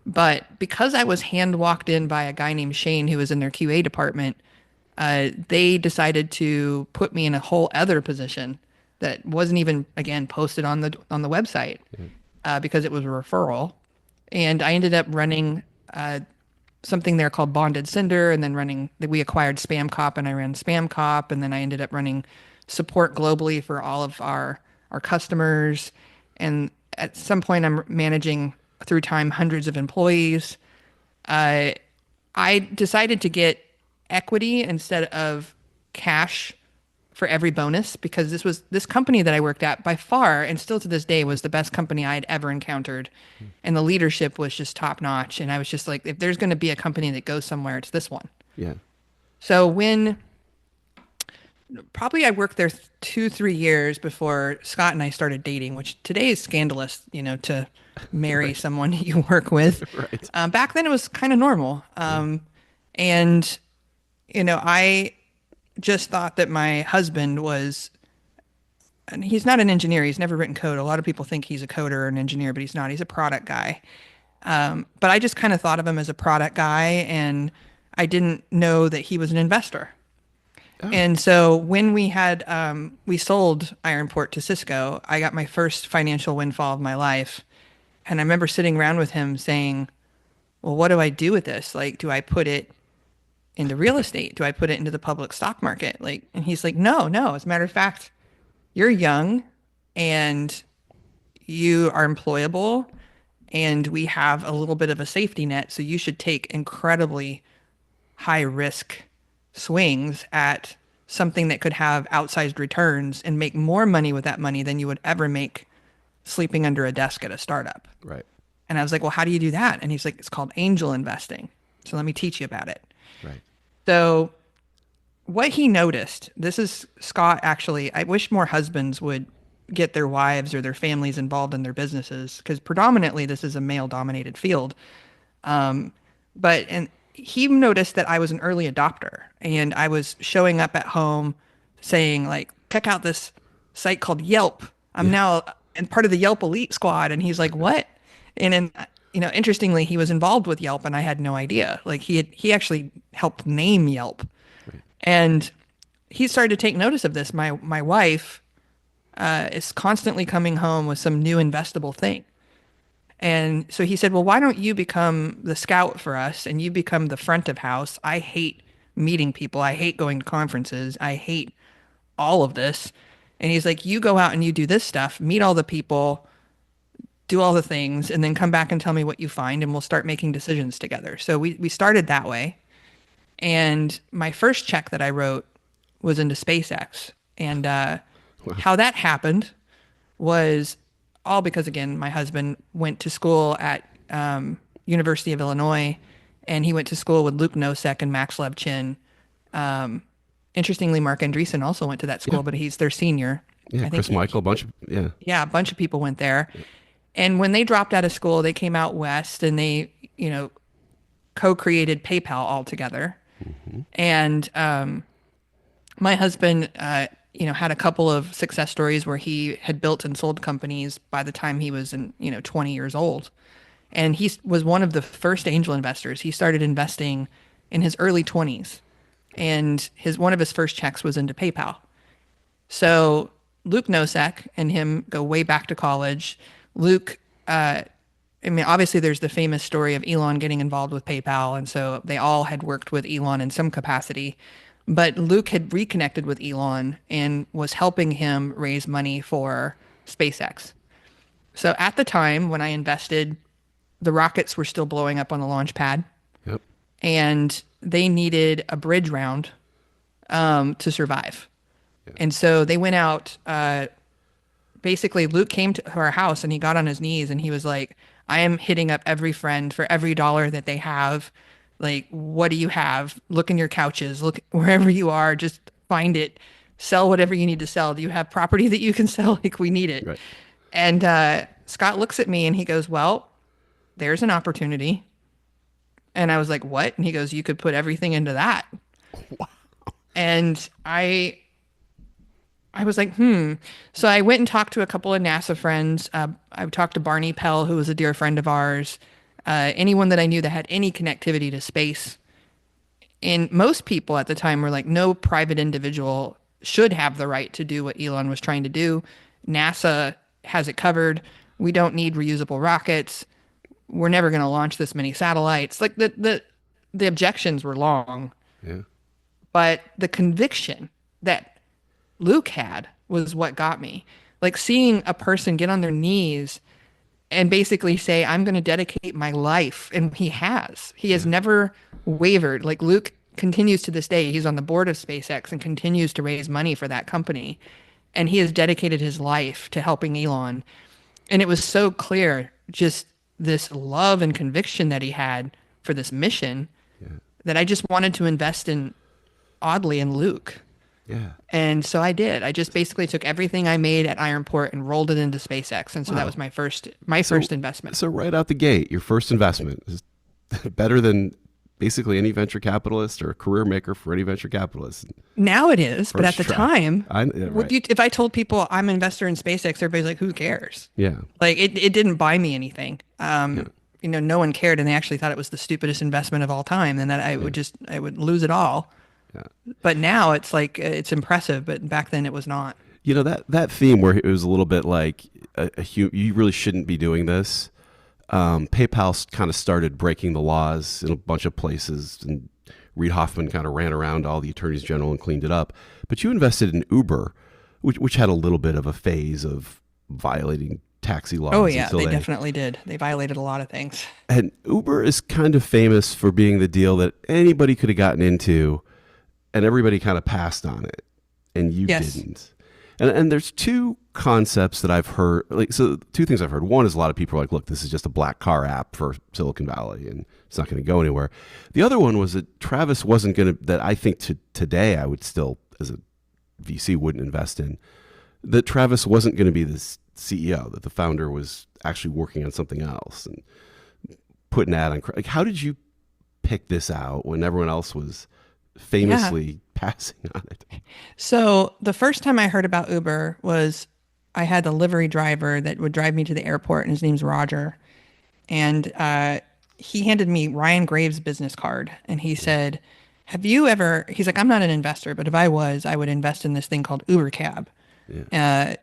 But because I was hand walked in by a guy named Shane who was in their QA department, they decided to put me in a whole other position that wasn't even again posted on the website, because it was a referral. And I ended up running something there called Bonded Sender, and then we acquired Spam Cop, and I ran Spam Cop, and then I ended up running support globally for all of our customers. And at some point, I'm managing through time hundreds of employees. I decided to get equity instead of cash for every bonus because this company that I worked at by far and still to this day was the best company I had ever encountered, and the leadership was just top notch. And I was just like, if there's going to be a company that goes somewhere, it's this one. Yeah. So when probably I worked there 2, 3 years before Scott and I started dating, which today is scandalous, to marry Right. someone you work with. Right. Back then it was kind of normal. Yeah. And, I just thought that my husband was, and he's not an engineer. He's never written code. A lot of people think he's a coder or an engineer, but he's not. He's a product guy. But I just kind of thought of him as a product guy, and I didn't know that he was an investor. Oh, And so when we sold Ironport to Cisco, I got my first financial windfall of my life. And I remember sitting around with him saying, well, what do I do with this? Like, do I put it into real estate? Do I put it into the public stock market? And he's like, no, no. As a matter of fact, you're young and you are employable and we have a little bit of a safety net. So you should take incredibly high risk swings at something that could have outsized returns and make more money with that money than you would ever make sleeping under a desk at a startup. right. And I was like, well, how do you do that? And he's like, it's called angel investing. So let me teach you about it. Right. So what he noticed, this is Scott actually, I wish more husbands would get their wives or their families involved in their businesses because predominantly this is a male dominated field. But he noticed that I was an early adopter and I was showing up at home saying like, check out this site called Yelp. I'm Yeah. now and part of the Yelp elite squad. And he's like, what? And then, interestingly, he was involved with Yelp and I had no idea. Like he actually helped name Yelp. Right. And he started to take notice of this. My wife is constantly coming home with some new investable thing. And so he said, well, why don't you become the scout for us and you become the front of house? I hate meeting people. I hate going to conferences. I hate all of this. And he's like, you go out and you do this stuff, meet all the people, do all the things, and then come back and tell me what you find, and we'll start making decisions together. So we started that way. And my first check that I wrote was into SpaceX. And Wow. how that happened was all because, again, my husband went to school at University of Illinois, and he went to school with Luke Nosek and Max Levchin. Interestingly, Mark Andreessen also went to that Yeah. school, but he's their senior. Yeah. I think Chris Michael, a bunch of, yeah. yeah, a bunch of people went there. And when they dropped out of school, they came out west and they, co-created PayPal all together. And my husband, had a couple of success stories where he had built and sold companies by the time he was 20 years old. And he was one of the first angel investors. He started investing in his early 20s. And one of his first checks was into PayPal. So Luke Nosek and him go way back to college. Luke, obviously there's the famous story of Elon getting involved with PayPal. And so they all had worked with Elon in some capacity. But Luke had reconnected with Elon and was helping him raise money for SpaceX. So at the time when I invested, the rockets were still blowing up on the launch pad Yep. and they needed a bridge round to survive. And so they went out. Basically, Luke came to our house and he got on his knees and he was like, I am hitting up every friend for every dollar that they have. Like, what do you have? Look in your couches, look wherever you are, just find it, sell whatever you need to sell. Do you have property that you can sell? Like, we need it. Right. And Scott looks at me and he goes, well, there's an opportunity. And I was like, what? And he goes, you could put everything into that. And I was like, So I went and talked to a couple of NASA friends. I talked to Barney Pell, who was a dear friend of ours, anyone that I knew that had any connectivity to space. And most people at the time were like, no private individual should have the right to do what Elon was trying to do. NASA has it covered. We don't need reusable rockets. We're never going to launch this many satellites. Like the objections were long, Yeah. but the conviction that Luke had was what got me. Like seeing a person get on their knees and basically say, I'm going to dedicate my life. And he has. He has never wavered. Like Luke continues to this day. He's on the board of SpaceX and continues to raise money for that company. And he has dedicated his life to helping Elon. And it was so clear, just this love and conviction that he had for this mission, that I just wanted to invest in, oddly, in Luke. Yeah. And so I did. I just basically took everything I made at Ironport and rolled it into SpaceX. And so that was my first investment. So right out the gate, your first investment is better than basically any venture capitalist or a career maker for any venture capitalist. Now it is, but at First the try. time, Right. if I told people I'm an investor in SpaceX, everybody's like, who cares? Yeah. Like it didn't buy me anything. No one cared, and they actually thought it was the stupidest investment of all time, and that I would lose it all. Yeah. But now it's like it's impressive, but back then it was not. That theme where it was a little bit like you really shouldn't be doing this. PayPal kind of started breaking the laws in a bunch of places, and Reid Hoffman kind of ran around all the attorneys general and cleaned it up. But you invested in Uber, which had a little bit of a phase of violating taxi laws. Oh yeah, until they definitely did. They violated a lot of things. And Uber is kind of famous for being the deal that anybody could have gotten into, and everybody kind of passed on it, and you didn't. And there's two concepts that I've heard. Two things I've heard. One is a lot of people are like, look, this is just a black car app for Silicon Valley, and it's not going to go anywhere. The other one was that Travis wasn't going to, that I think today I would still, as a VC, wouldn't invest in, that Travis wasn't going to be the CEO, that the founder was actually working on something else and put an ad on. Like, how did you pick this out when everyone else was famously passing on it? So the first time I heard about Uber was I had a livery driver that would drive me to the airport, and his name's Roger. And he handed me Ryan Graves' business card, and he said, have you ever, he's like, I'm not an investor, but if I was, I would invest in this thing called Ubercab. Yeah.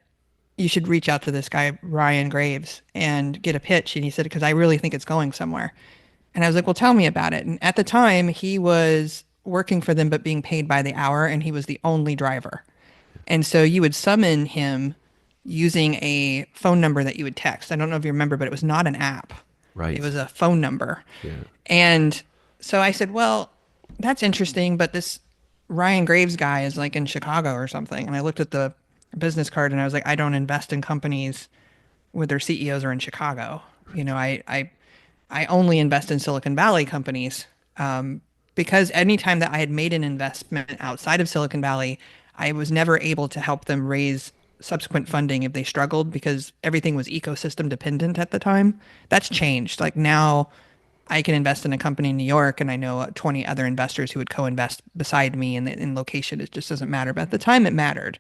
You should reach out to this guy, Ryan Graves, and get a pitch. And he said, because I really think it's going somewhere. And I was like, well, tell me about it. And at the time, he was working for them, but being paid by the hour, and he was the only driver. And so you would summon him using a phone number that you would text. I don't know if you remember, but it was not an app. It Right. was a phone number. Yeah. And so I said, well, that's interesting, but this Ryan Graves guy is like in Chicago or something. And I looked at the business card and I was like, I don't invest in companies where their CEOs are in Chicago. You know, I only invest in Silicon Valley companies, because anytime that I had made an investment outside of Silicon Valley, I was never able to help them raise subsequent funding if they struggled because everything was ecosystem dependent at the time. That's changed. Like now I can invest in a company in New York and I know 20 other investors who would co-invest beside me in location. It just doesn't matter. But at the time it mattered.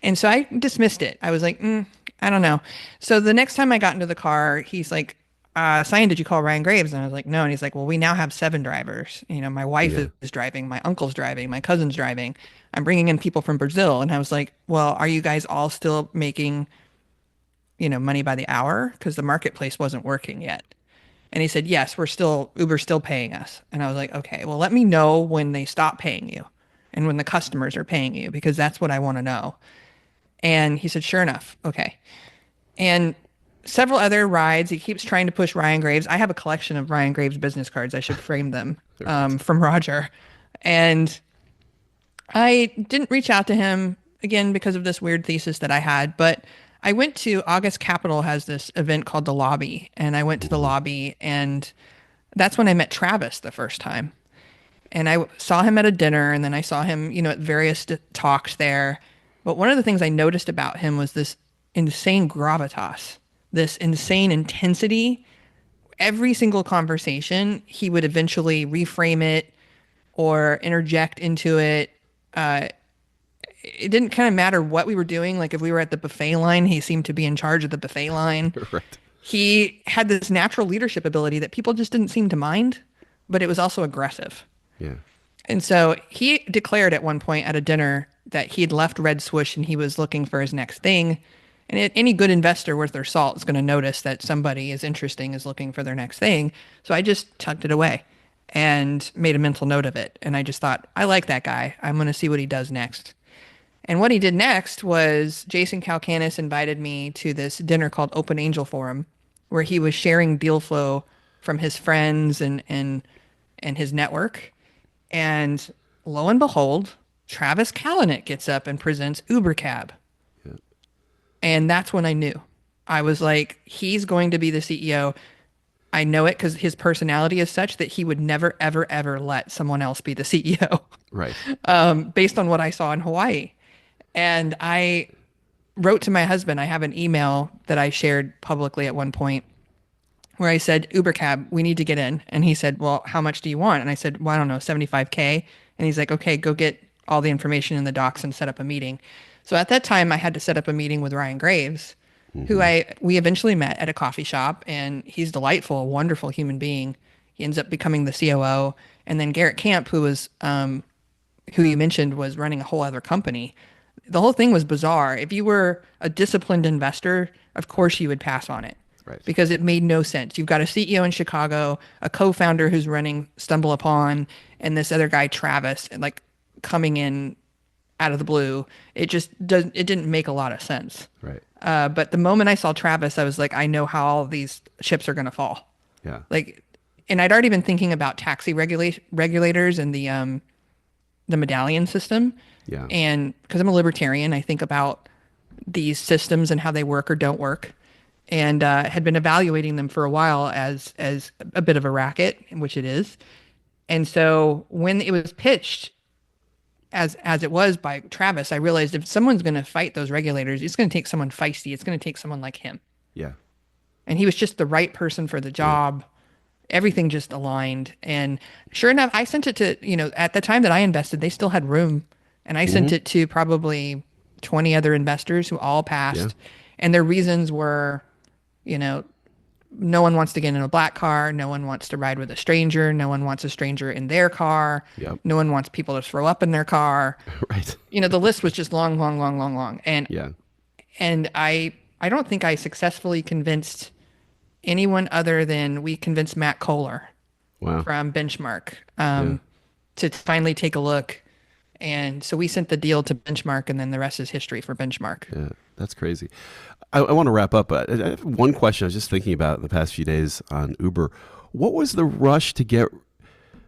And so I dismissed it. I was like, I don't know. So the next time I got into the car, he's like, Cyan, did you call Ryan Graves? And I was like, no. And he's like, well, we now have 7 drivers. You know, my wife Yeah. is driving, my uncle's driving, my cousin's driving. I'm bringing in people from Brazil. And I was like, well, are you guys all still making, money by the hour? Because the marketplace wasn't working yet. And he said, yes, Uber's still paying us. And I was like, okay, well, let me know when they stop paying you and when the customers are paying you, because that's what I want to know. And he said, sure enough. Okay. And several other rides. He keeps trying to push Ryan Graves. I have a collection of Ryan Graves business cards. I should frame them, Right. from Roger. And I didn't reach out to him again because of this weird thesis that I had, but I went to August Capital has this event called the Lobby, and I went to the Mhm. lobby, and that's when I met Travis the first time. And I saw him at a dinner, and then I saw him, at various talks there. But one of the things I noticed about him was this insane gravitas, this insane intensity. Every single conversation, he would eventually reframe it or interject into it. It didn't kind of matter what we were doing. Like if we were at the buffet line, he seemed to be in charge of the buffet line. Right. He had this natural leadership ability that people just didn't seem to mind, but it was also aggressive. Yeah. And so he declared at one point at a dinner that he had left Red Swoosh and he was looking for his next thing. And any good investor worth their salt is going to notice that somebody as interesting is looking for their next thing. So I just tucked it away and made a mental note of it. And I just thought, I like that guy. I'm going to see what he does next. And what he did next was Jason Calacanis invited me to this dinner called Open Angel Forum, where he was sharing deal flow from his friends and his network. And lo and behold, Travis Kalanick gets up and presents UberCab. Yeah. And that's when I knew. I was like, he's going to be the CEO. I know it because his personality is such that he would never, ever, ever let someone else be the CEO, Right. based on what I saw in Hawaii. And I wrote to my husband. I have an email that I shared publicly at one point where I said, UberCab, we need to get in. And he said, well, how much do you want? And I said, well, I don't know, 75K. And he's like, okay, go get all the information in the docs and set up a meeting. So at that time, I had to set up a meeting with Ryan Graves, who we eventually met at a coffee shop. And he's delightful, a wonderful human being. He ends up becoming the COO. And then Garrett Camp, who you mentioned was running a whole other company. The whole thing was bizarre. If you were a disciplined investor, of course you would pass on it Right. because it made no sense. You've got a CEO in Chicago, a co-founder who's running Stumble Upon, and this other guy, Travis, and like coming in out of the blue. It didn't make a lot of sense. Right. But the moment I saw Travis, I was like, I know how all these chips are going to fall. Yeah. Like, and I'd already been thinking about taxi regulators and the medallion system. Yeah. And because I'm a libertarian, I think about these systems and how they work or don't work, and had been evaluating them for a while as a bit of a racket, which it is. And so when it was pitched as it was by Travis, I realized if someone's going to fight those regulators, it's going to take someone feisty. It's going to take someone like him. Yeah. And he was just the right person for the job. Everything just aligned. And sure enough, I sent it to, at the time that I invested, they still had room. And I sent it to probably 20 other investors who all passed. Yeah. And their reasons were, no one wants to get in a black car. No one wants to ride with a stranger. No one wants a stranger in their car. Yep. No one wants people to throw up in their car. Right. The list was just long, long, long, long, long. Yeah. And I don't think I successfully convinced anyone other than we convinced Matt Kohler Wow. from Benchmark Yeah. to finally take a look. And so we sent the deal to Benchmark, and then the rest is history for Benchmark. Yeah. That's crazy. I want to wrap up, but I have one question I was just thinking about in the past few days on Uber. What was the rush to get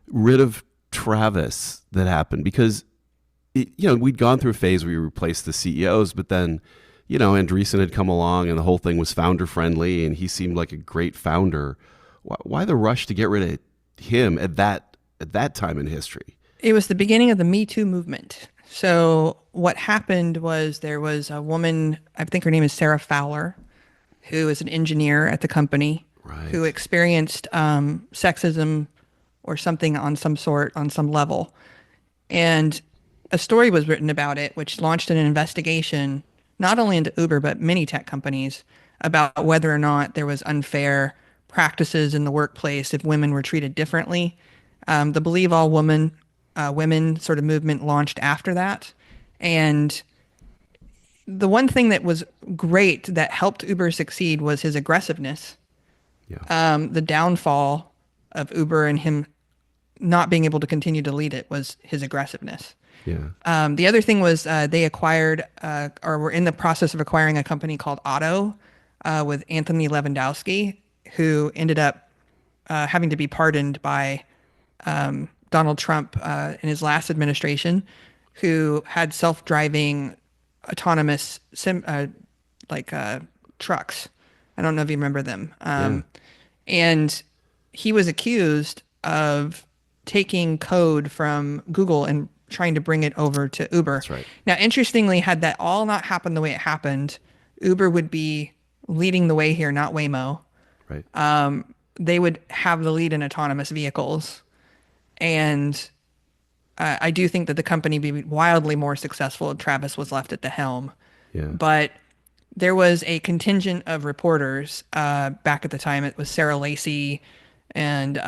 rid of Travis that happened? Because we'd gone through a phase where we replaced the CEOs, but then, Andreessen had come along and the whole thing was founder friendly and he seemed like a great founder. Why the rush to get rid of him at that time in history? It was the beginning of the Me Too movement. So what happened was there was a woman, I think her name is Sarah Fowler, who is an engineer at the company, Right. who experienced sexism or something on some sort, on some level. And a story was written about it, which launched an investigation, not only into Uber, but many tech companies, about whether or not there was unfair practices in the workplace if women were treated differently. The Believe All women sort of movement launched after that. And the one thing that was great that helped Uber succeed was his aggressiveness. Yeah. The downfall of Uber and him not being able to continue to lead it was his aggressiveness. Yeah. The other thing was they acquired or were in the process of acquiring a company called Otto with Anthony Lewandowski, who ended up having to be pardoned by Donald Trump in his last administration, who had self-driving autonomous trucks. I don't know if you remember them. Yeah. And he was accused of taking code from Google and trying to bring it over to Uber. That's right. Now, interestingly, had that all not happened the way it happened, Uber would be leading the way here, not Waymo. Right. They would have the lead in autonomous vehicles. And I do think that the company would be wildly more successful if Travis was left at the helm. Yeah. But there was a contingent of reporters back at the time. It was Sarah Lacey and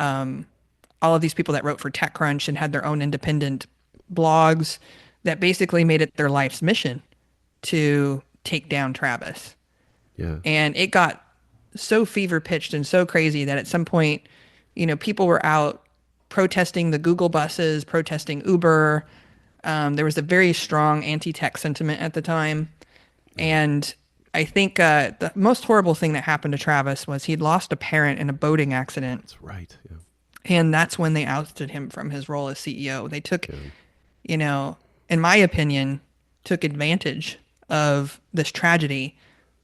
all of these people that wrote for TechCrunch and had their own independent blogs that basically made it their life's mission to take down Travis. Yeah. And it got so fever pitched and so crazy that at some point, people were out protesting the Google buses, protesting Uber. There was a very strong anti-tech sentiment at the time. And I think the most horrible thing that happened to Travis was he'd lost a parent in a boating accident. That's right. Yeah. And that's when they ousted him from his role as CEO. They took, in my opinion, took advantage of this tragedy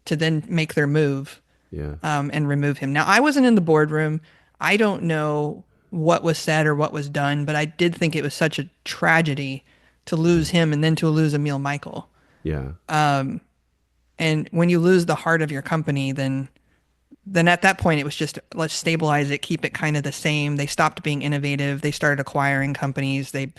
to then make their move Yeah. and remove him. Now, I wasn't in the boardroom. I don't know what was said or what was done, but I did think it was such a tragedy to lose him and then to lose Emil Michael. Yeah. And when you lose the heart of your company, then at that point it was just, let's stabilize it, keep it kind of the same. They stopped being innovative. They started acquiring companies. They,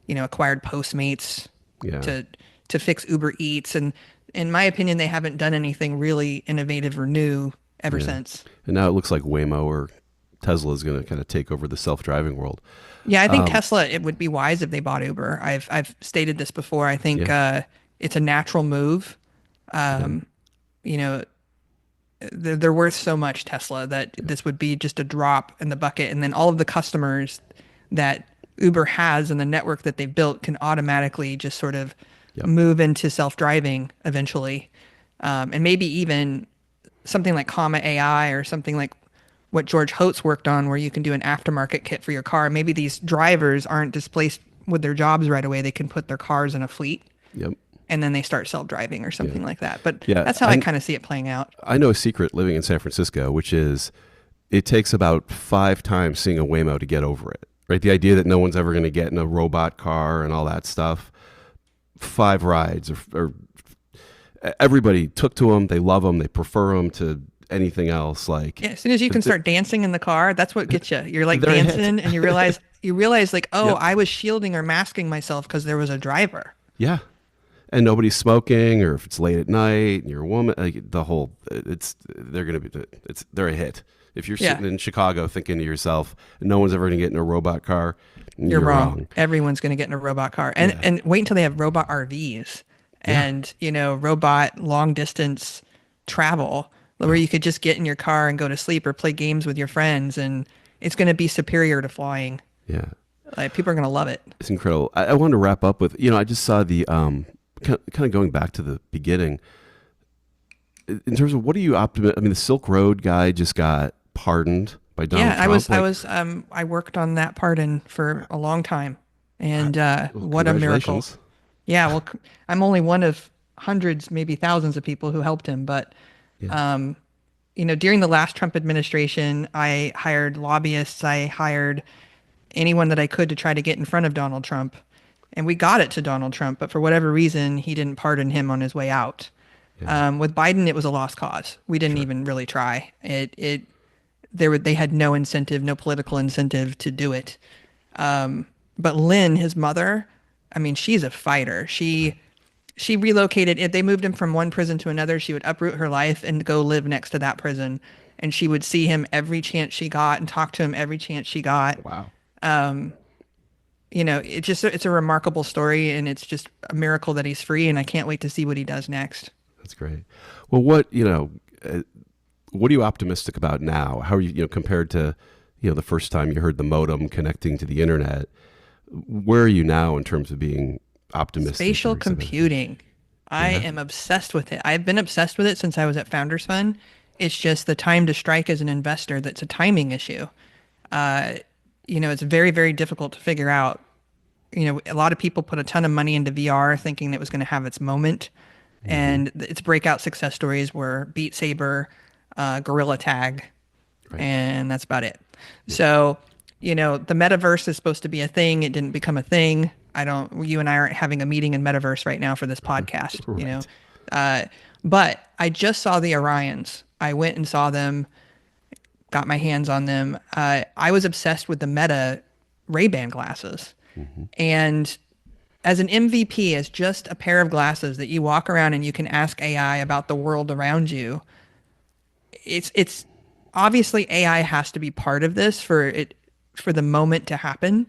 acquired Postmates Yeah. to fix Uber Eats. And in my opinion, they haven't done anything really innovative or new ever since. And now it looks like Waymo or Tesla is going to kind of take over the self-driving world. Yeah, I think Tesla, it would be wise if they bought Uber. I've stated this before. I think it's a natural move. They're worth so much, Tesla, that this would be just a drop in the bucket. And then all of the customers that Uber has and the network that they've built can automatically just sort of move into self-driving eventually. And maybe even something like Comma AI or something like what George Holtz worked on, where you can do an aftermarket kit for your car. Maybe these drivers aren't displaced with their jobs right away. They can put their cars in a fleet. Yep. And then they start self-driving or something like that. But Yeah, that's how I kind of see it playing out. I know a secret living in San Francisco, which is it takes about 5 times seeing a Waymo to get over it, right? The idea that no one's ever going to get in a robot car and all that stuff. 5 rides or everybody took to them. They love them. They prefer them to anything else. Like, yeah, as soon as you can start dancing in the car, that's what gets you. You're like They're a hit. dancing and you realize like, oh, I was shielding or masking myself because there was a driver. yeah. And nobody's smoking, or if it's late at night and you're a woman, like they're a hit. If you're Yeah, sitting in Chicago thinking to yourself, no one's ever going to get in a robot car, you're you're wrong. wrong. Everyone's going to get in a robot car. And Yeah. and wait until they have robot RVs Yeah. and, robot long distance travel where Oh, you could just get in your car and go to sleep or play games with your friends, and it's going to be superior to flying. yeah. Like, people are going to love it. It's incredible. I wanted to wrap up with, I just saw the, kind of going back to the beginning, in terms of what are you optimistic? I mean, the Silk Road guy just got pardoned by Donald Yeah, Trump. I worked on that pardon for a long time. I- And well, what a miracle. congratulations. Yeah, well, I'm only one of hundreds, maybe thousands of people who helped him. But, Yeah. um, during the last Trump administration, I hired lobbyists. I hired anyone that I could to try to get in front of Donald Trump. And we got it to Donald Trump, but for whatever reason, he didn't pardon him on his way out. Yeah. With Biden, it was a lost cause. We didn't Sure. even really try. They had no incentive, no political incentive to do it. But Lynn, his mother, I mean, she's a fighter. She relocated. If they moved him from one prison to another, she would uproot her life and go live next to that prison. And she would see him every chance she got and talk to him every chance she got. Wow. It's a remarkable story, and it's just a miracle that he's free. And I can't wait to see what he does next. That's great. Well, what are you optimistic about now? How are you, compared to, the first time you heard the modem connecting to the internet? Where are you now in terms of being optimistic? Spatial computing. I Yeah. am obsessed with it. I've been obsessed with it since I was at Founders Fund. It's just the time to strike as an investor that's a timing issue. It's very, very difficult to figure out. A lot of people put a ton of money into VR thinking it was going to have its moment. And its breakout success stories were Beat Saber, Gorilla Tag, Right. and that's about it. So, the metaverse is supposed to be a thing. It didn't become a thing. You and I aren't having a meeting in metaverse right now for this podcast, Right. But I just saw the Orions. I went and saw them, got my hands on them. I was obsessed with the Meta Ray-Ban glasses. And as an MVP, as just a pair of glasses that you walk around and you can ask AI about the world around you, it's obviously AI has to be part of this for the moment to happen.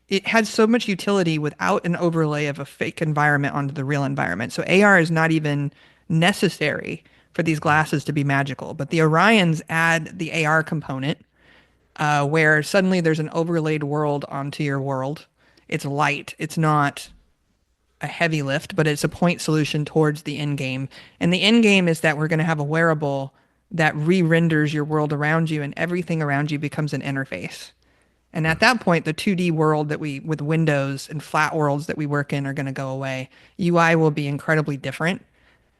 It has so much utility without an overlay of a fake environment onto the real environment. So AR is not even necessary for these glasses to be magical. But the Orions add the AR component, where suddenly there's an overlaid world onto your world. It's light. It's not a heavy lift, but it's a point solution towards the end game. And the end game is that we're going to have a wearable that re-renders your world around you, and everything around you becomes an interface. And at that point, the 2D world with windows and flat worlds that we work in are going to go away. UI will be incredibly different.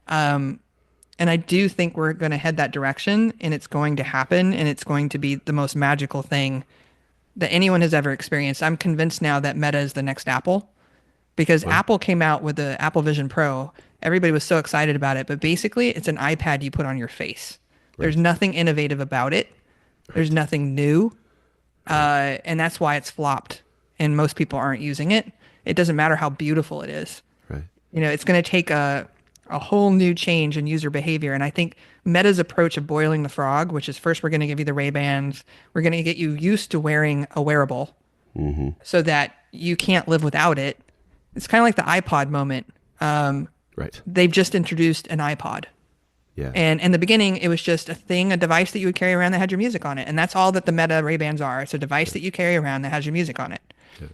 And I do think we're going to head that direction, and it's going to happen, and it's going to be the most magical thing that anyone has ever experienced. I'm convinced now that Meta is the next Apple, because Apple came out with the Apple Vision Pro. Everybody was so excited about it, but basically it's an iPad you put on your face. There's nothing innovative about it. There's nothing new. And that's why it's flopped, and most people aren't using it. It doesn't matter how beautiful it is. Right. It's going to take a whole new change in user behavior. And I think Meta's approach of boiling the frog, which is first we're going to give you the Ray-Bans, we're going to get you used to wearing a wearable so that you can't live without it. It's kind of like the iPod moment. Right. They've just introduced an iPod. Yeah. And in the beginning, it was just a device that you would carry around that had your music on it. And that's all that the Meta Ray-Bans are. It's a device that you carry around that has your music on it. Yeah.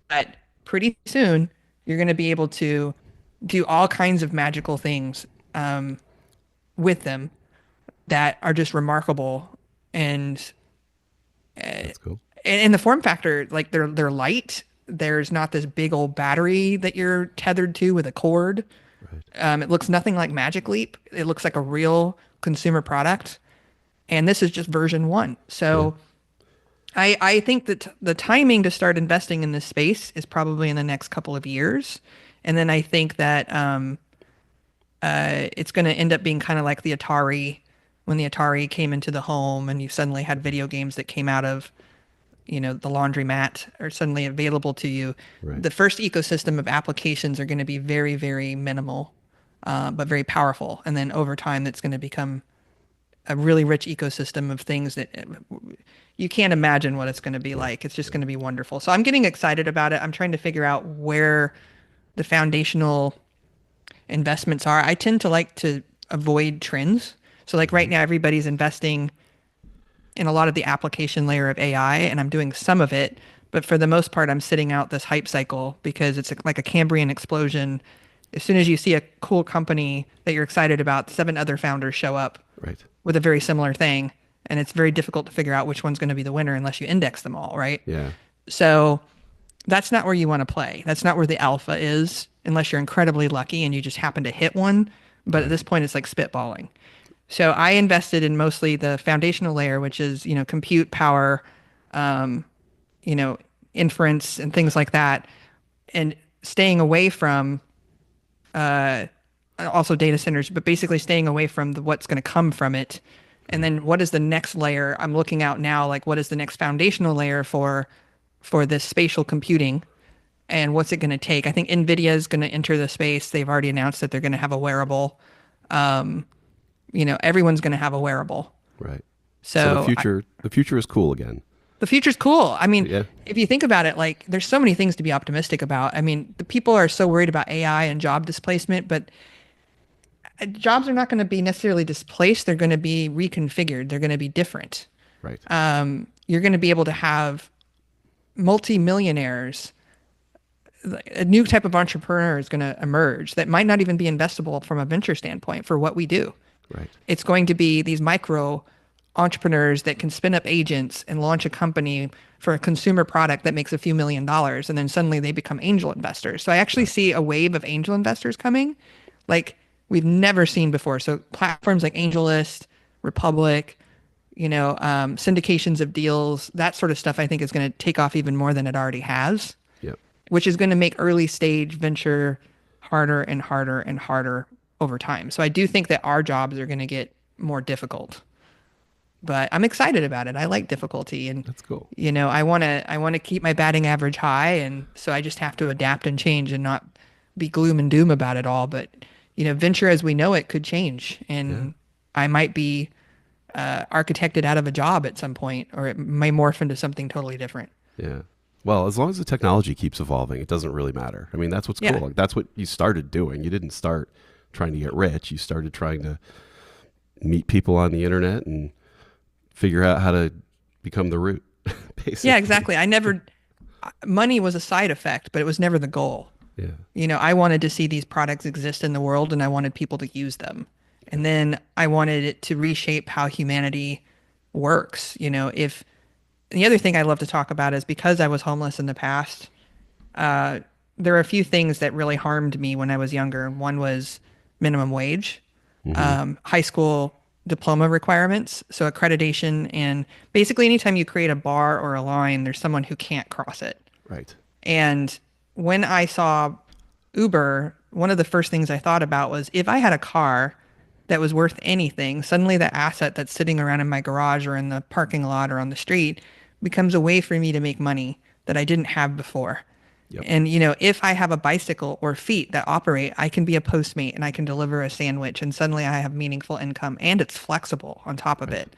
But pretty soon, you're going to be able to do all kinds of magical things with them that are just remarkable. And That's cool. and the form factor, like they're light. There's not this big old battery that you're tethered to with a cord. Right. It looks nothing like Magic Leap. It looks like a real consumer product. And this is just version 1. So I think that the timing to start investing in this space is probably in the next couple of years. And then I think that it's going to end up being kind of like the Atari, when the Atari came into the home and you suddenly had video games that came out of the laundromat are suddenly available to you. Right. The first ecosystem of applications are going to be very, very minimal, but very powerful. And then over time, that's going to become a really rich ecosystem of things that you can't imagine what it's going to be like. It's just going to be wonderful. So I'm getting excited about it. I'm trying to figure out where the foundational investments are. I tend to like to avoid trends. So like right now, everybody's investing in a lot of the application layer of AI, and I'm doing some of it. But for the most part, I'm sitting out this hype cycle because it's like a Cambrian explosion. As soon as you see a cool company that you're excited about, 7 other founders show up Right. with a very similar thing. And it's very difficult to figure out which one's going to be the winner unless you index them all, right? Yeah. So that's not where you want to play. That's not where the alpha is, unless you're incredibly lucky and you just happen to hit one. But at this point, it's like spitballing. So I invested in mostly the foundational layer, which is, compute power, um, inference and things like that, and staying away from also data centers, but basically staying away from what's going to come from it. And then what is the next layer? I'm looking out now, like what is the next foundational layer for this spatial computing, and what's it going to take? I think NVIDIA is going to enter the space. They've already announced that they're going to have a wearable. Everyone's going to have a wearable. Right. So So the future is cool again. the future's cool. I mean, Yeah. if you think about it, like there's so many things to be optimistic about. I mean, the people are so worried about AI and job displacement, but jobs are not going to be necessarily displaced. They're going to be reconfigured. They're going to be different. Right. You're going to be able to have multimillionaires. A new type of entrepreneur is going to emerge that might not even be investable from a venture standpoint for what we do. Right. It's going to be these micro entrepreneurs that can spin up agents and launch a company for a consumer product that makes a few $1,000,000, and then suddenly they become angel investors. So I actually see a wave of angel investors coming like we've never seen before. So platforms like AngelList, Republic, syndications of deals, that sort of stuff I think is going to take off even more than it already has, Yep. which is going to make early stage venture harder and harder and harder over time. So I do think that our jobs are going to get more difficult. But I'm excited about it. I like difficulty, and That's cool. I want to keep my batting average high, and so I just have to adapt and change and not be gloom and doom about it all. But venture as we know it could change, and I might be architected out of a job at some point, or it may morph into something totally different. Yeah. Well, as long as the technology keeps evolving, it doesn't really matter. I mean, that's what's Yeah. cool. Like, that's what you started doing. You didn't start trying to get rich. You started trying to meet people on the internet and figure out how to become the root, basically. Yeah, exactly. Money was a side effect, but it was never the goal. Yeah. I wanted to see these products exist in the world, and I wanted people to use them. And then I wanted it to reshape how humanity works. If the other thing I love to talk about is because I was homeless in the past, there are a few things that really harmed me when I was younger. One was minimum wage, high school diploma requirements, so accreditation, and basically anytime you create a bar or a line, there's someone who can't cross it. Right. And when I saw Uber, one of the first things I thought about was if I had a car that was worth anything, suddenly the asset that's sitting around in my garage or in the parking lot or on the street becomes a way for me to make money that I didn't have before. Yep. And, if I have a bicycle or feet that operate, I can be a Postmate and I can deliver a sandwich, and suddenly I have meaningful income, and it's flexible on top of it.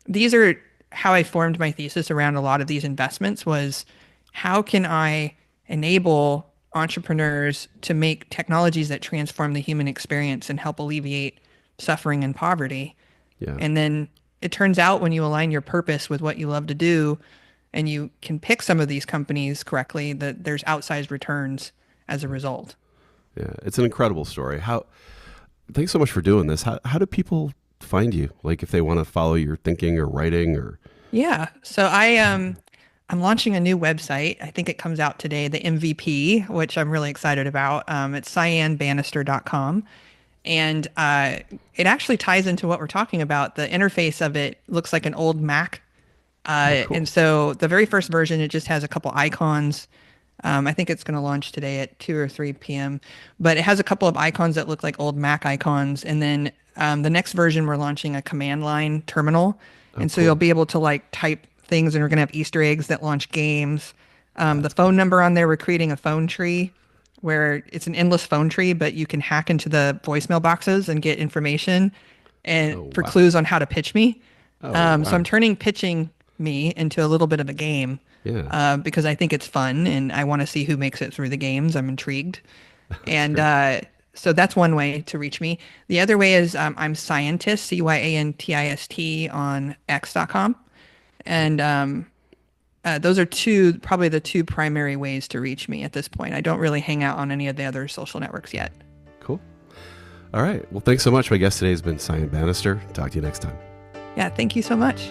These are how I formed my thesis around a lot of these investments was how can I enable entrepreneurs to make technologies that transform the human experience and help alleviate suffering and poverty. Yeah. And then it turns out when you align your purpose with what you love to do and you can pick some of these companies correctly, that there's outsized returns as a result. Yeah. It's an incredible story. Thanks so much for doing this. How do people find you? Like if they want to follow your thinking or writing or. Yeah. So I'm launching a new website. I think it comes out today, the MVP, which I'm really excited about. It's cyanbanister.com. And it actually ties into what we're talking about. The interface of it looks like an old Mac. Cool. And so the very first version, it just has a couple icons. I think it's going to launch today at 2 or 3 p.m. But it has a couple of icons that look like old Mac icons. And then the next version, we're launching a command line terminal. And so cool. you'll be able to like type things, and we're going to have Easter eggs that launch games. The phone number on there, we're creating a phone tree where it's an endless phone tree, but you can hack into the voicemail boxes and get information. and Oh, for wow. clues on how to pitch me. Oh, So I'm wow. turning pitching me into a little bit of a game Yeah, because I think it's fun and I want to see who makes it through the games. I'm intrigued. that's And great. so that's one way to reach me. The other way is I'm Cyantist, Cyantist on X.com. And those are probably the two primary ways to reach me at this point. I don't really hang out on any of the other social networks yet. Cool. All right. Well, thanks so much. My guest today has been Cyan Banister. Talk to you next time. Yeah, thank you so much.